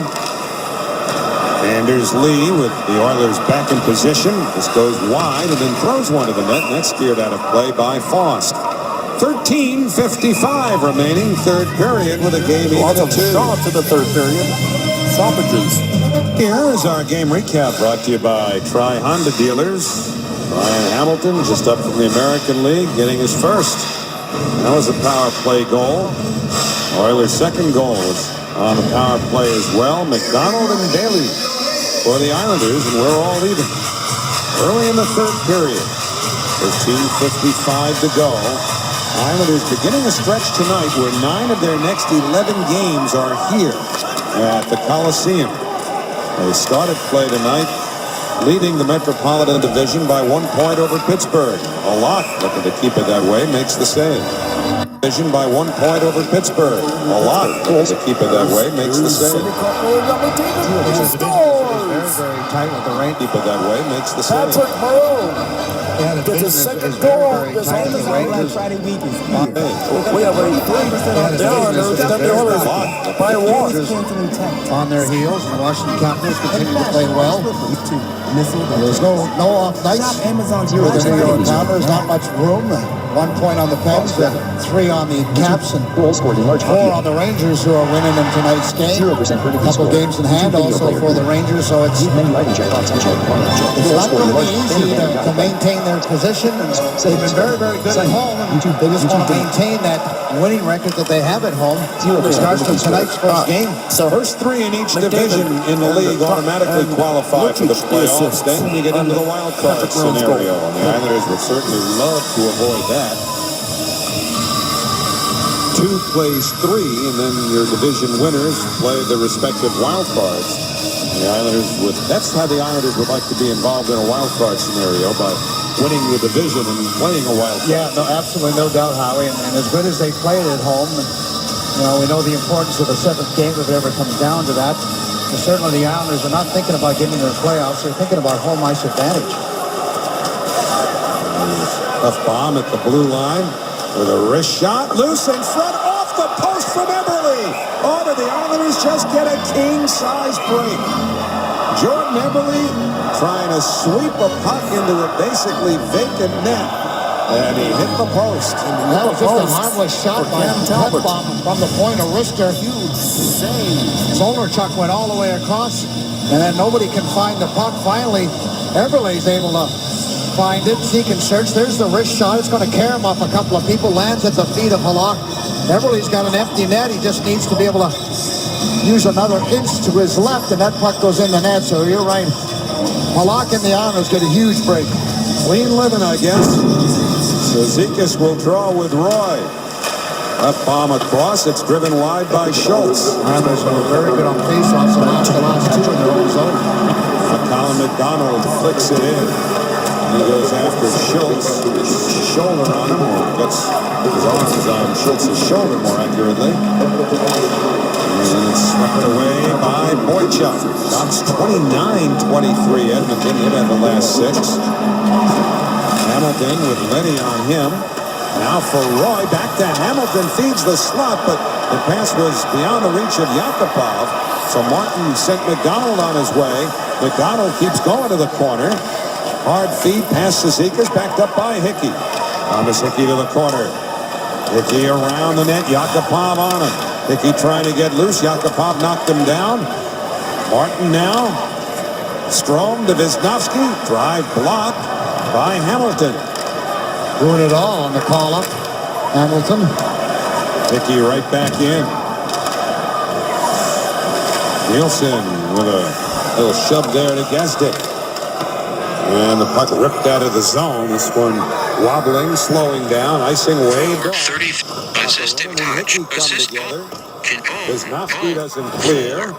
Anders Lee with the Oilers back in position. This goes wide and then throws one to the net, and that's steered out of play by Faust. 13:55 remaining, third period with a game even at 2. Stop to the third period. Stoppages. Here is our game recap brought to you by Tri Honda Dealers. Ryan Hamilton just up from the American League, getting his first. That was a power play goal. Oilers' second goal was on the power play as well. McDonald and Daly for the Islanders, and we're all even. Early in the third period. 13:55 to go. Islanders beginning a stretch tonight where 9 of their next 11 games are here at the Coliseum. They started play tonight leading the Metropolitan Division by 1 point over Pittsburgh. Halak, looking to keep it that way, makes the save. Division by 1 point over Pittsburgh. Halak, looking to keep it that way, makes the save. Very, very tight with the range. Keep it that way, makes the save. Patrick Maroon gets his second goal this Friday week is We have a 3% on the Islanders that the Oilers by 1. On their heels, the Washington Capitals continue to play well. There's no off nights for the New York Islanders. Not much room. 1 point on the Pens, 3 on the Caps, and 4 on the Rangers, who are winning in tonight's game. A couple games in hand also for the Rangers, so it's not going to be easy to maintain their position. And they've been very, very good at home, and they just want to maintain that winning record that they have at home. It starts with tonight's first game. So first 3 in each division in the league automatically qualify for the playoffs. Then you get into the wild card scenario, and the Islanders would certainly love to avoid that. 2 plays 3, and then your division winners play the respective wild cards. The Islanders that's how the Islanders would like to be involved in a wild card scenario, by winning the division and playing a wild card. Yeah, no, absolutely, no doubt, Howie. And as good as they played at home, you know, we know the importance of the seventh game if it ever comes down to that. And certainly the Islanders are not thinking about getting into the playoffs. They're thinking about home ice advantage. Tough bomb at the blue line with a wrist shot. Loose in front, off the post from Eberle. Oh, did the Islanders just get a king-size break? Jordan Eberle trying to sweep a puck into a basically vacant net. And he hit the post. That was just a harmless shot by Talbot from the point of wrister. Huge save. Zolarchuk went all the way across, and then nobody can find the puck. Finally, Eberle's able to find it. Seek and search. There's the wrist shot. It's going to carry him off a couple of people. Lands at the feet of Halak. Eberle's got an empty net. He just needs to be able to use another inch to his left, and that puck goes in the net. So you're right. Halak and the Islanders get a huge break. Clean living, I guess. Zizekas will draw with Roy. Left bomb across. It's driven wide by Schultz. Islanders were very good on faceoffs and lost the last two in their own zone. Colin McDonald flicks it in. He goes after Schultz. Shoulder on him, or gets his arms on Schultz's shoulder more accurately. And it's swept away by Boychuk. Shots 29-23. Edmonton hit at the last 6. Hamilton with Lenny on him. Now for Roy. Back to Hamilton. Feeds the slot, but the pass was beyond the reach of Yakupov. So Martin sent McDonald on his way. McDonald keeps going to the corner. Hard feed past Zizekas, backed up by Hickey. Thomas Hickey to the corner. Hickey around the net. Yakupov on him. Hickey trying to get loose. Yakupov knocked him down. Martin now. Strome to Wisniewski. Drive blocked by Hamilton. Doing it all on the call-up. Hamilton. Hickey right back in. Nielsen with a little shove there to Gazdic. And the puck ripped out of the zone. This one wobbling, slowing down, icing wave. 30 assistant touch. Assist goal. Wisniewski doesn't clear.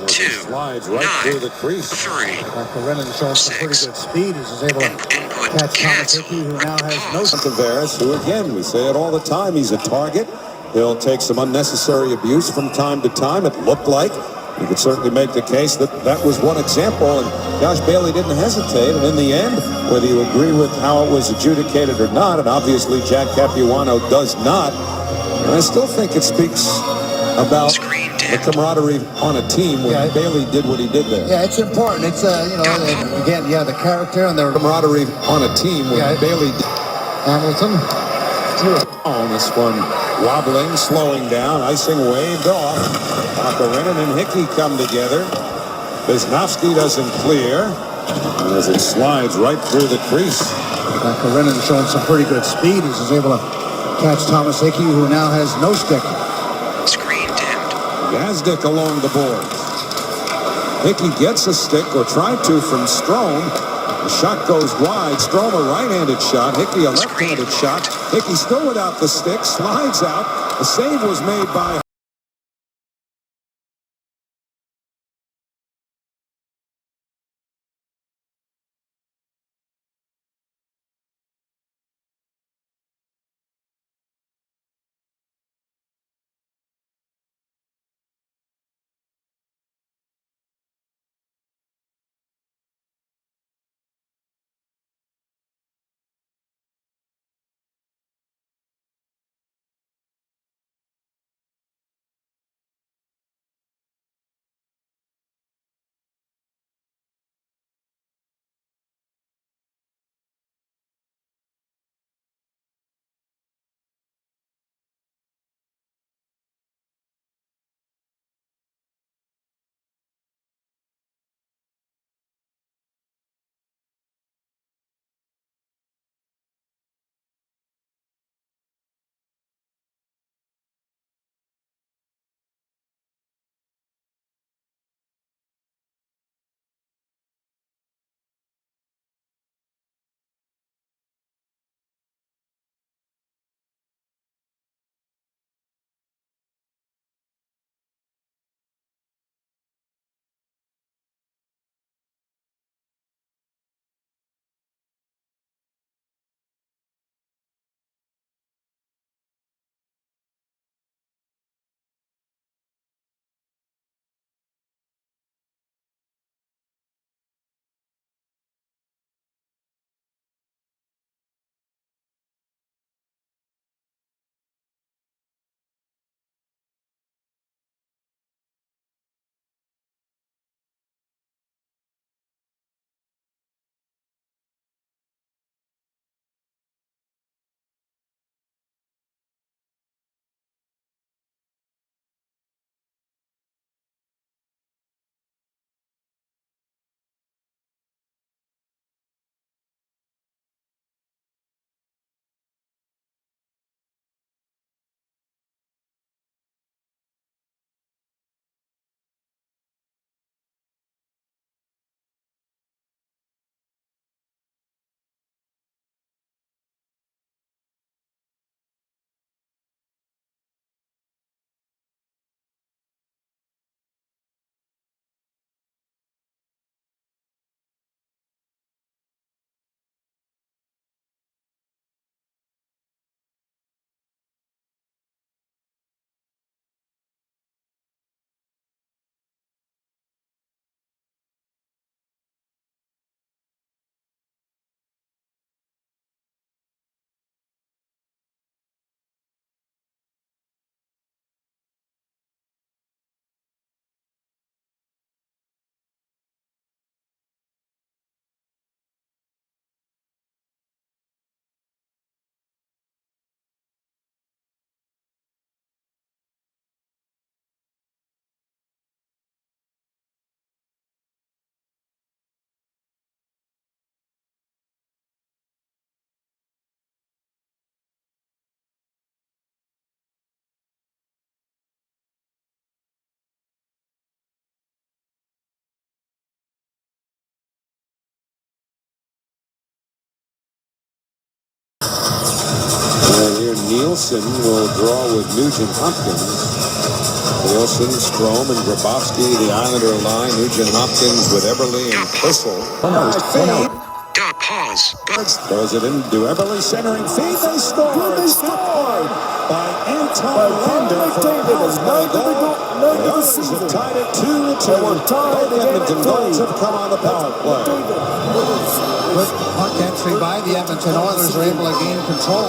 Two, Slides right 9, through the crease. 3. Dr. Rennan showing some pretty good speed. He's able to Input catch Thomas cancel. Hickey, who now has no... Tavares, who again, we say it all the time, he's a target. He'll take some unnecessary abuse from time to time. It looked like you could certainly make the case that that was one example, and Josh Bailey didn't hesitate. And in the end, whether you agree with how it was adjudicated or not, and obviously Jack Capuano does not, and I still think it speaks about the camaraderie on a team when Bailey did what he did there. Yeah, it's important. It's, you know, again, the character and the Camaraderie on a team when Bailey did. Hamilton. On this one, wobbling, slowing down, icing waved off. Rennan and Hickey come together. Wisniewski doesn't clear as it slides right through the crease. Dr. Rennan showing some pretty good speed. He's able to catch Thomas Hickey, who now has no stick. Screen dimmed. Gazdic along the boards. Hickey gets a stick, or tried to, from Strome. The shot goes wide. Strome a right-handed shot. Hickey a left-handed shot. Hickey still without the stick. Slides out. The save was made by Nielsen will draw with Nugent Hopkins. Nielsen, Strome, and Grabowski, the Islander line. Nugent Hopkins with Eberle and Purcell. Pause. Throws it into Eberle, centering feed. They score. They scored by Anton Lander for the power play goal. The Oilers have tied it 2-2. Both Edmonton goals have come on the power play. Good puck entry by the Edmonton Oilers are able to gain control.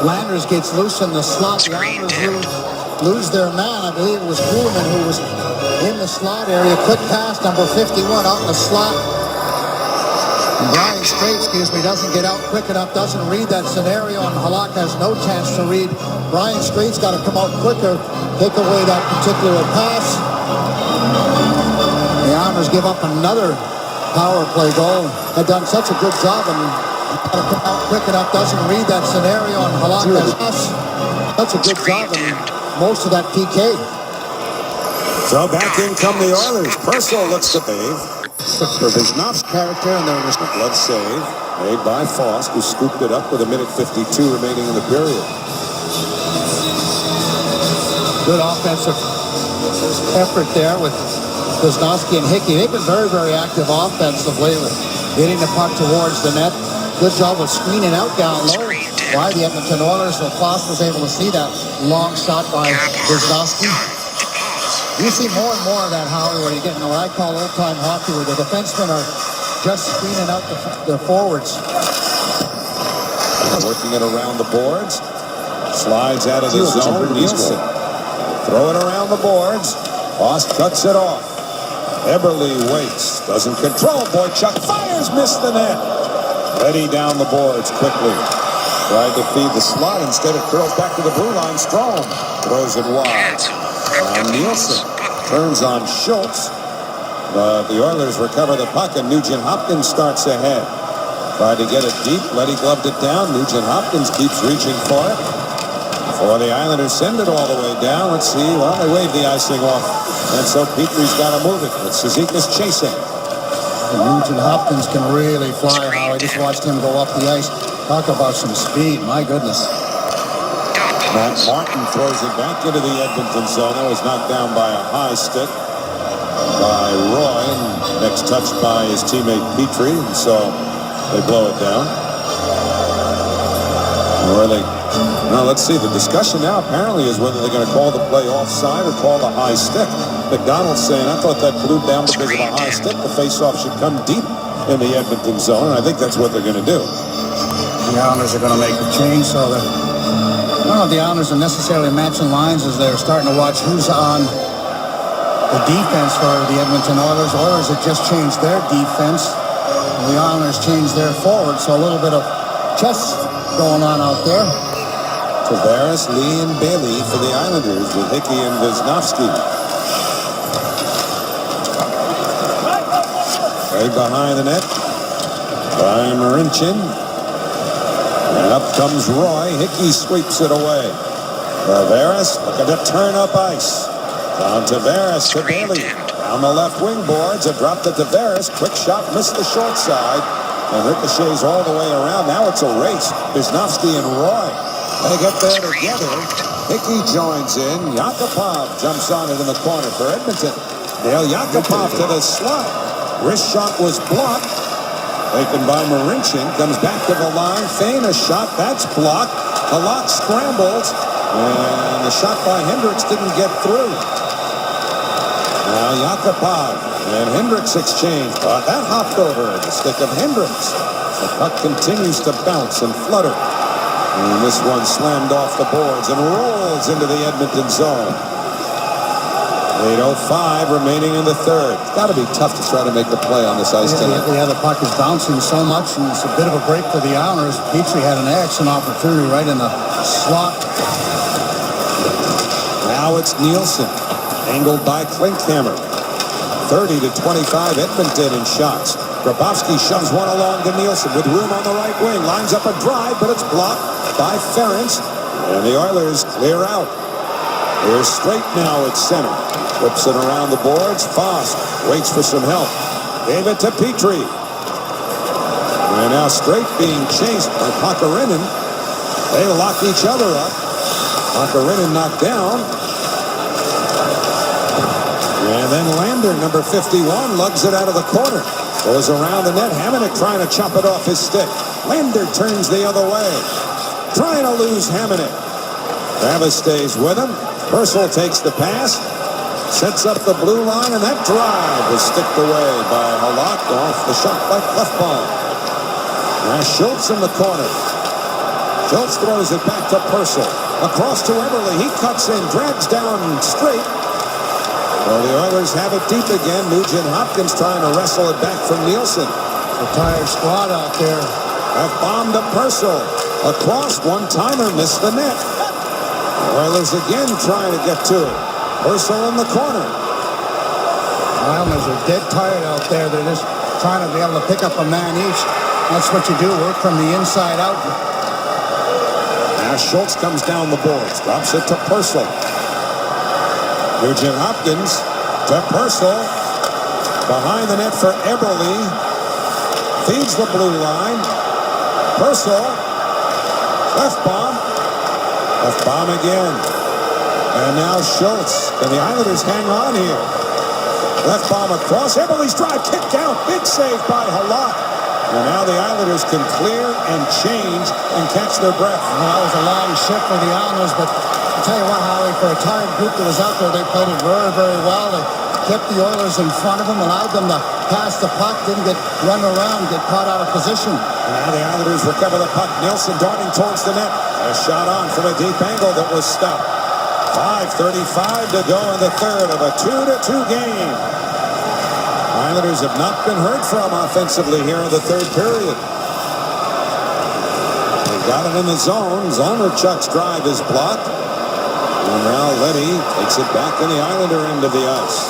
Landers gets loose in the slot. The Oilers lose their man. I believe it was Kuhlman who was in the slot area. Quick pass, number 51 out in the slot. Brian Strait, doesn't get out quick enough, doesn't read that scenario, and Halak has no chance to read. Brian Strait's got to come out quicker, take away that particular pass. The Islanders give up another power play goal. Had done such a good job, and got to come out quick enough, doesn't read that scenario, and Halak has such a good job, and most of that PK. So back in come the Oilers. Purcell looks to save. Visnov's character, and there was a glove save made by Foss, who scooped it up with 1:52 remaining in the period. Good offensive effort there with Visnovsky and Hickey. They've been very, very active offensively, getting the puck towards the net. Good job of screening out down low by the Edmonton Oilers, so Foss was able to see that long shot by Visnovsky. You see more and more of that, Howie, where you're getting what I call old-time hockey, where the defensemen are just screening out the forwards. Working it around the boards. Slides out of the zone. Nielsen. Throw it around the boards. Foss cuts it off. Eberle waits. Doesn't control. Boychuk fires. Missed the net. Ready down the boards quickly. Tried to feed the slot. Instead it curls back to the blue line. Strome throws it wide. Now Nielsen turns on Schultz. The Oilers recover the puck, and Nugent Hopkins starts ahead. Tried to get it deep. Letty gloved it down. Nugent Hopkins keeps reaching for it. Before the Islanders send it all the way down. Let's see. Well, they wave the icing off. And so Petry's got to move it. With Cizikas chasing. And Nugent Hopkins can really fly, Howie. I just watched him go up the ice. Talk about some speed. My goodness. Matt Martin throws it back into the Edmonton zone. That was knocked down by a high stick by Roy. And next touched by his teammate Petry. And so they blow it down. Now let's see. The discussion now apparently is whether they're going to call the play offside or call the high stick. McDonald's saying, I thought that blew down because of a high stick. The faceoff should come deep in the Edmonton zone. And I think that's what they're going to do. The Islanders are going to make the change, so that I don't know if the Islanders are necessarily matching lines as they're starting to watch who's on the defense for the Edmonton Oilers. Oilers have just changed their defense. And the Islanders changed their forward, so a little bit of chess going on out there. Tavares, Lee, and Bailey for the Islanders with Hickey and Visnovsky. Right behind the net by Marincin. And up comes Roy. Hickey sweeps it away. Tavares looking to turn up ice. Down Tavares to Bailey. Down the left wing boards. A drop to Tavares. Quick shot. Missed the short side. And ricochets all the way around. Now it's a race. Visnovsky and Roy. They get there together. Hickey joins in. Yakupov jumps on it in the corner for Edmonton. Dale Yakupov to the slot. Wrist shot was blocked. Taken by Marincin, comes back to the line. Fein a shot, that's blocked. Halak scrambles, and the shot by Hendricks didn't get through. Now Yakupov and Hendricks exchange, but that hopped over the stick of Hendricks. The puck continues to bounce and flutter. And this one slammed off the boards and rolls into the Edmonton zone. 8:05 remaining in the third. It's got to be tough to try to make the play on this ice tonight. Yeah, the puck is bouncing so much, and it's a bit of a break for the Islanders. Petry had an excellent opportunity right in the slot. Now it's Nielsen, angled by Klinkhammer. 30-25 Edmonton in shots. Grabowski shoves one along to Nielsen with room on the right wing. Lines up a drive, but it's blocked by Ferentz. And the Oilers clear out. Here's Strait now at center. Whips it around the boards. Foss waits for some help. Gave it to Petry. And now Strait being chased by Pakarinen. They lock each other up. Makarinin knocked down. And then Lander, number 51, lugs it out of the corner. Goes around the net. Hamonic trying to chop it off his stick. Lander turns the other way. Trying to lose Hamonic. Travis stays with him. Purcell takes the pass. Sets up the blue line, and that drive was sticked away by Halak off the shot by Clefbaum. Now Schultz in the corner. Schultz throws it back to Purcell. Across to Eberle. He cuts in, drags down straight. Well, the Oilers have it deep again. Nugent Hopkins trying to wrestle it back from Nielsen. A tired squad out there. That bomb to Purcell. Across, one-timer, missed the net. The Oilers again trying to get to it. Purcell in the corner. Islanders are dead tired out there. They're just trying to be able to pick up a man each. That's what you do, work from the inside out. Now Schultz comes down the boards, drops it to Purcell. Nugent Hopkins to Purcell. Behind the net for Eberle. Feeds the blue line. Purcell. Clefbaum. Clefbaum again. And now Schultz. Can the Islanders hang on here? Clefbaum across. Eberle's drive kicked out. Big save by Halak. And now the Islanders can clear and change and catch their breath. Well, that was a long shift for the Islanders, but I'll tell you what, Howie, for a tired group that was out there, they played it very, very well. They kept the Oilers in front of them, allowed them to pass the puck, didn't get run around, get caught out of position. Now the Islanders recover the puck. Nelson darting towards the net. A shot on from a deep angle that was stopped. 5:35 to go in the third of a 2-2 game. Islanders have not been heard from offensively here in the third period. They got it in the zone. Zolnerchuk's drive is blocked. And now Leddy takes it back in the Islander end of the ice.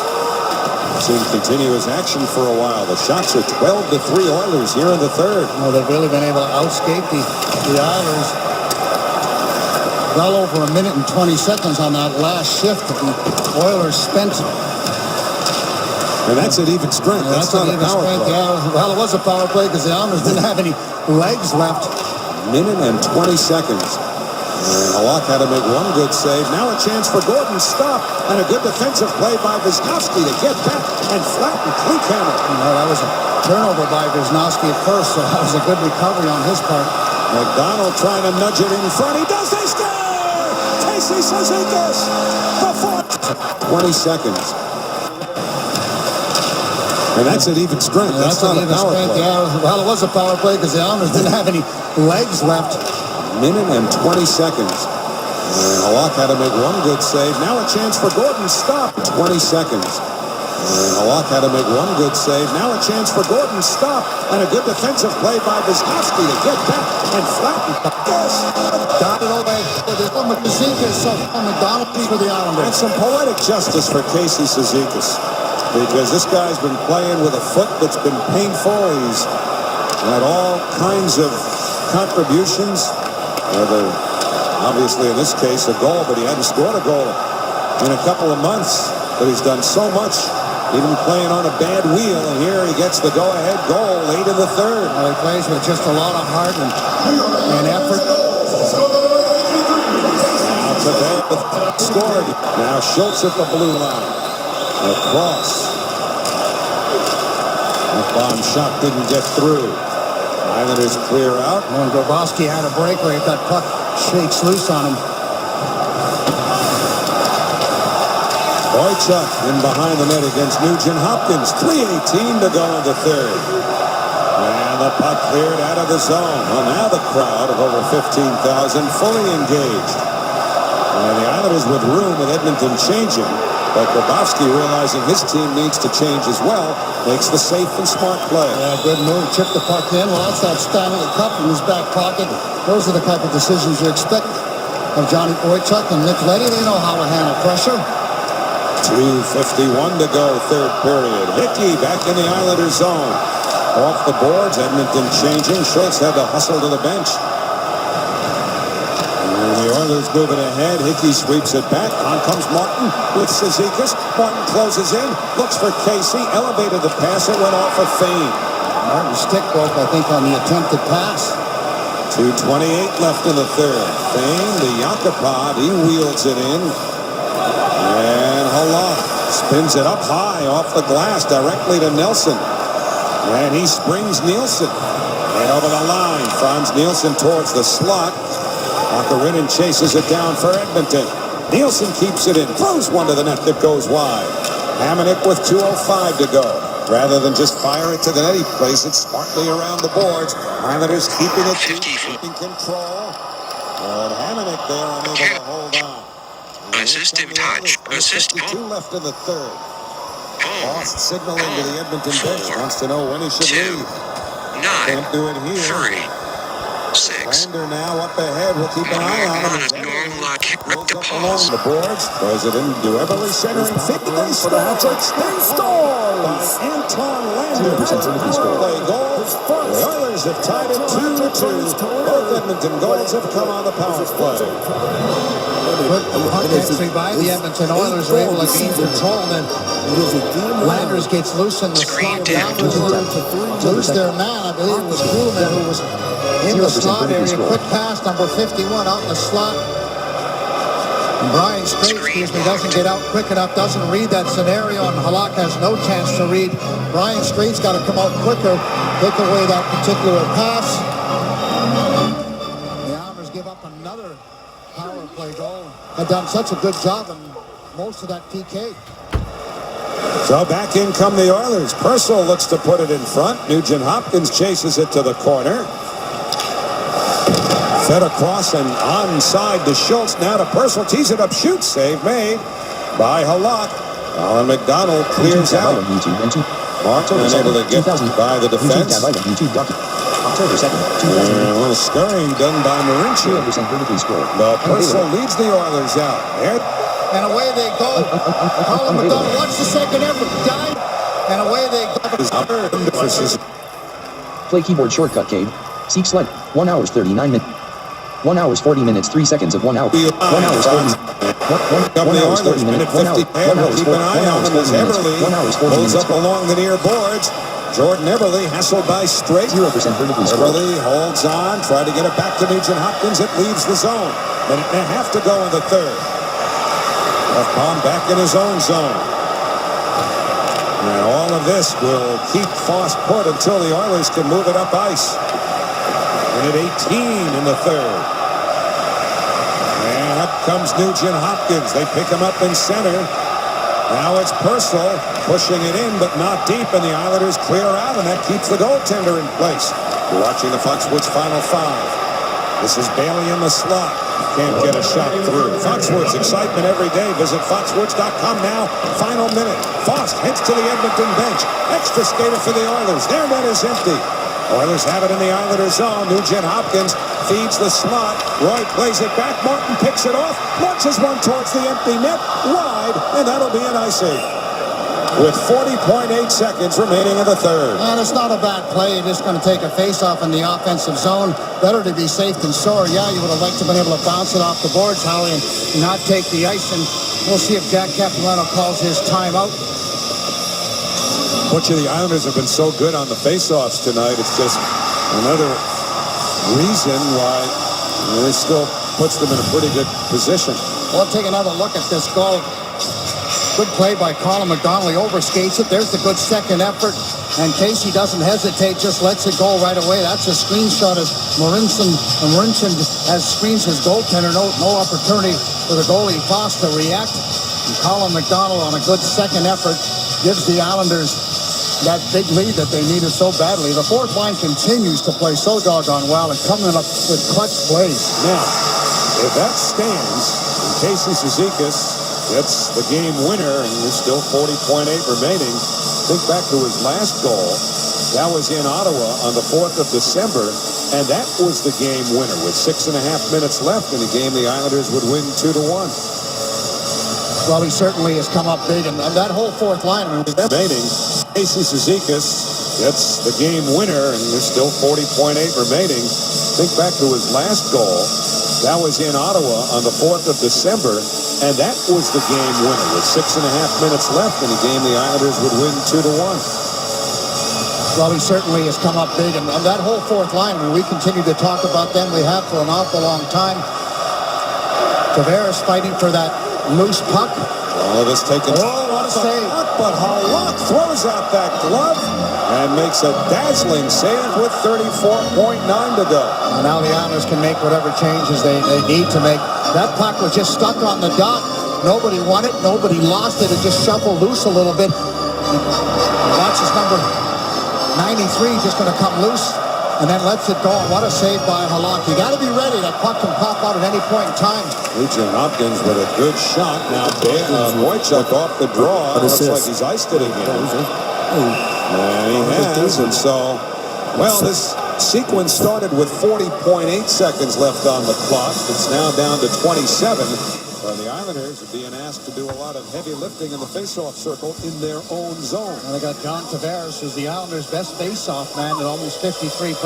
Seen continuous action for a while. The shots are 12-3 Oilers here in the third. Well, they've really been able to outskate the Islanders. Well over a minute and 20 seconds on that last shift that the Oilers spent. And that's at even strength. Yeah, that's not a power play. Yeah, well, it was a power play because the Islanders didn't have any legs left. Minute and 20 seconds. And Halak had to make one good save. Now a chance for Gordon. Stop. And a good defensive play by Wisnowski to get back and flatten Klinkhammer. Well, that was a turnover by Wisnowski at first, so that was a good recovery on his part. McDonald trying to nudge it in front. He does. They score! Casey Cizikas. The fourth. 20 seconds. And that's at even strength. Yeah, that's not a power play. Yeah, well, it was a power play because the Islanders didn't have any legs left. Minute and 20 seconds. And Halak had to make one good save. Now a chance for Gordon. Stop. 20 seconds. And Halak had to make one good save. Now a chance for Gordon. Stop. And a good defensive play by Wisnowski to get back and flatten. Yes. Dotted away for the Cizikas. So McDonald for the Islanders. And some poetic justice for Casey Cizikas. Because this guy's been playing with a foot that's been painful. He's had all kinds of contributions. Obviously, in this case, a goal, but he hadn't scored a goal in a couple of months. But he's done so much, even playing on a bad wheel. And here he gets the go-ahead goal late in the third. Well, he plays with just a lot of heart and effort. Now Tavares scored. Now Schultz at the blue line. Across. That bomb shot didn't get through. Islanders clear out. And Grabowski had a breakaway if that puck shakes loose on him. Boychuk in behind the net against Nugent Hopkins. 3:18 to go in the third. And the puck cleared out of the zone. Well, now the crowd of over 15,000 fully engaged. And the Islanders with room with Edmonton changing. But Grabowski, realizing his team needs to change as well, makes the safe and smart play. Yeah, good move. Chip the puck in. Well, that's that Stanley Cup in his back pocket. Those are the type of decisions you expect of Johnny Boychuk and Nick Leddy. They know how to handle pressure. 2:51 to go, third period. Hickey back in the Islanders zone. Off the boards, Edmonton changing. Schultz had to hustle to the bench. The Oilers moving ahead. Hickey sweeps it back. On comes Martin with Cizikas. Martin closes in. Looks for Casey. Elevated the pass. It went off a feint. Martin's stick broke, I think, on the attempted pass. 2:28 left in the third. Fane to Yakupov. He wheels it in. And Halak spins it up high off the glass directly to Nelson. And he springs Nielsen. And over the line, Franz Nielsen towards the slot. Akarinen chases it down for Edmonton. Nielsen keeps it in. Throws one to the net that goes wide. Hamonic with 2:05 to go. Rather than just fire it to the net, he plays it smartly around the boards. Islanders keeping it, keeping control. And Hamonic there unable to hold on. Assistive touch. Assist. 52 left in the third. Lost signaling to the Edmonton bench. 4, Wants to know when he should 2, leave. 9, Can't do it here. 3, 6. Lander now up ahead. We'll keep an eye on him. Normal Goes up along the boards. President Dueverly centering. 50 for the hat trick. Spin scores by Anton Lander. 0% Timothy score. Play goal. The Oilers have tied it 2-2. Both Edmonton goals have come on the power play. Good puck entry by the Edmonton Oilers were able to gain control. Then Landers gets loose in the slot. Lose their man. I believe it was Kuhlman who was in the slot area. Quick pass, number 51 out in the slot. And Brian Strait, doesn't get out quick enough, doesn't read that scenario, and Halak has no chance to read. Brian Strait's got to come out quicker, take away that particular pass. The Islanders give up another power play goal. Had done such a good job in most of that PK. So back in come the Oilers. Purcell looks to put it in front. Nugent Hopkins chases it to the corner. Fed across and onside to Schultz. Now to Purcell. Tees it up. Shoots. Save made by Halak. Colin McDonald clears out. Martin unable to get by the defense. October 2nd, And a little scurrying done by Marinci. 2% score. But Purcell leads the Oilers out. And away they go. Colin McDonald, watch the second effort. Dive. And away they go. Play keyboard shortcut code. Seek slide. 1 hours 39 minutes. 1 hours 40 minutes 3 seconds of 1 hour. 1 hours 40 minutes. 1 hours 40 minutes. 1 hour. Keep an eye on him as Eberle pulls up along the near boards. Jordan Eberle hassled by Strait. 0% vertically score. Eberle holds on, try to get it back to Nugent Hopkins. It leaves the zone. Minute and a half to go in the third. Palm back in his own zone. And all of this will keep Foss put until the Oilers can move it up ice. Minute 18 in the third. And up comes Nugent Hopkins. They pick him up in center. Now it's Purcell pushing it in, but not deep, and the Islanders clear out, and that keeps the goaltender in place. You're watching the Foxwoods Final Five. This is Bailey in the slot. Can't get a shot through. Foxwoods, excitement every day. Visit foxwoods.com now. Final minute. Foss heads to the Edmonton bench. Extra skater for the Oilers. Their net is empty. Oilers have it in the Islanders zone. Nugent Hopkins feeds the slot. Roy plays it back. Martin picks it off. Launches one towards the empty net. Wide, and that'll be an icing. With 40.8 seconds remaining in the third. And it's not a bad play. You're just going to take a face-off in the offensive zone. Better to be safe than sorry. Yeah, you would have liked to have been able to bounce it off the boards, Howie, and not take the ice. And we'll see if Jack Capuano calls his timeout. Which of the Islanders have been so good on the face-offs tonight. It's just another reason why it still puts them in a pretty good position. We'll take another look at this goal. Good play by Colin McDonald. He overskates it. There's the good second effort. And Casey doesn't hesitate, just lets it go right away. That's a screenshot as Marincin has screens his goaltender. No opportunity for the goalie Foss to react. And Colin McDonald on a good second effort gives the Islanders that big lead that they needed so badly. The fourth line continues to play so doggone well and coming up with clutch plays. Now, if that stands, Casey Cizikas gets the game winner, and there's still 40.8 remaining. Think back to his last goal. That was in Ottawa on the 4th of December, and that was the game winner with 6.5 minutes left in a game the Islanders would win 2-1. Well, he certainly has come up big, and that whole fourth line remaining. Casey Cizikas gets the game winner, and there's still 40.8 remaining. Think back to his last goal. That was in Ottawa on the 4th of December, and that was the game winner with 6.5 minutes left in a game the Islanders would win 2-1. Well, he certainly has come up big. And that whole fourth line, when we continue to talk about them, we have for an awful long time. Tavares fighting for that loose puck. Oh, this taking... Oh, what a save. But Halak throws out that glove and makes a dazzling save with 34.9 to go. And now the Islanders can make whatever changes they need to make. That puck was just stuck on the dot. Nobody won it. Nobody lost it. It just shuffled loose a little bit. Watch his number 93 just going to come loose and then lets it go. What a save by Halak. You got to be ready. That puck can pop out at any point in time. Nugent Hopkins with a good shot. Now Wojciech off the draw. Looks like he's iced it again. And he has. And so, well, this sequence started with 40.8 seconds left on the clock. It's now down to 27. The Islanders are being asked to do a lot of heavy lifting in the faceoff circle in their own zone. And they got John Tavares, who's the Islanders' best faceoff man at almost 53%.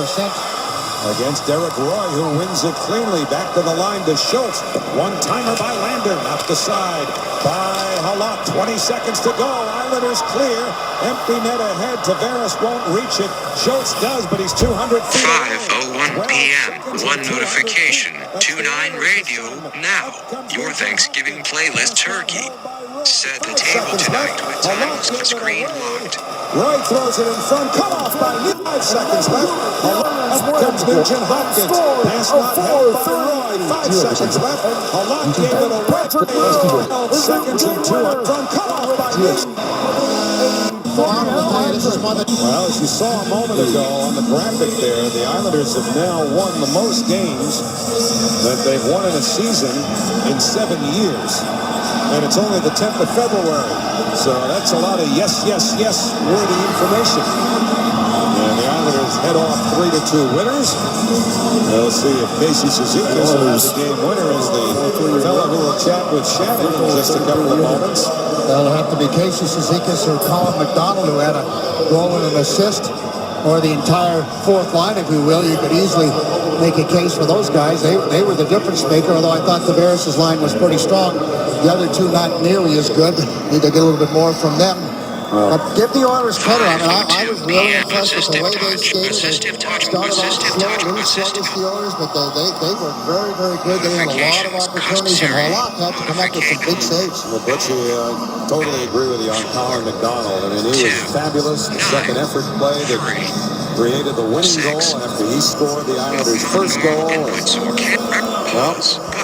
Against Derek Roy, who wins it cleanly. Back to the line to Schultz. One-timer by Lander. Off the side by Halak. 20 seconds to go. Islanders clear. Empty net ahead. Tavares won't reach it. Schultz does, but he's 200 feet away. 5:01 p.m. One notification. 2-9 Radio now. Your Thanksgiving playlist turkey. Set the table tonight with timeless on screen locked. Roy throws it in front. Cut off by 5 seconds left. Up comes Nugent Hopkins. Pass not held by Roy. 5 seconds left. Halak gave it away. 12 seconds and 2 up front. Cut off by Nugent. Well, as you saw a moment ago on the graphic there, the Islanders have now won the most games that they've won in a season in 7 years. And it's only the 10th of February. So that's a lot of yes, yes, yes worthy information. And the Islanders head off 3-2 winners. We'll see if Casey Cizikas is the game winner as the fellow who will chat with Shannon in just a couple of moments. It'll have to be Casey Cizikas or Colin McDonald, who had a goal and an assist, or the entire fourth line, if you will. You could easily make a case for those guys. They were the difference maker, although I thought Tavares' line was pretty strong. The other two not nearly as good. Need to get a little bit more from them. But give the Oilers credit. I mean, I was really impressed with the way they skated. They started off slow, really sluggish, the Oilers, but they were very, very good. They had a lot of opportunities, and Halak had to come up with some big saves. Well, Butchie, I totally agree with you on Colin McDonald. I mean, he was fabulous. The second effort play that created the winning goal after he scored the Islanders' first goal.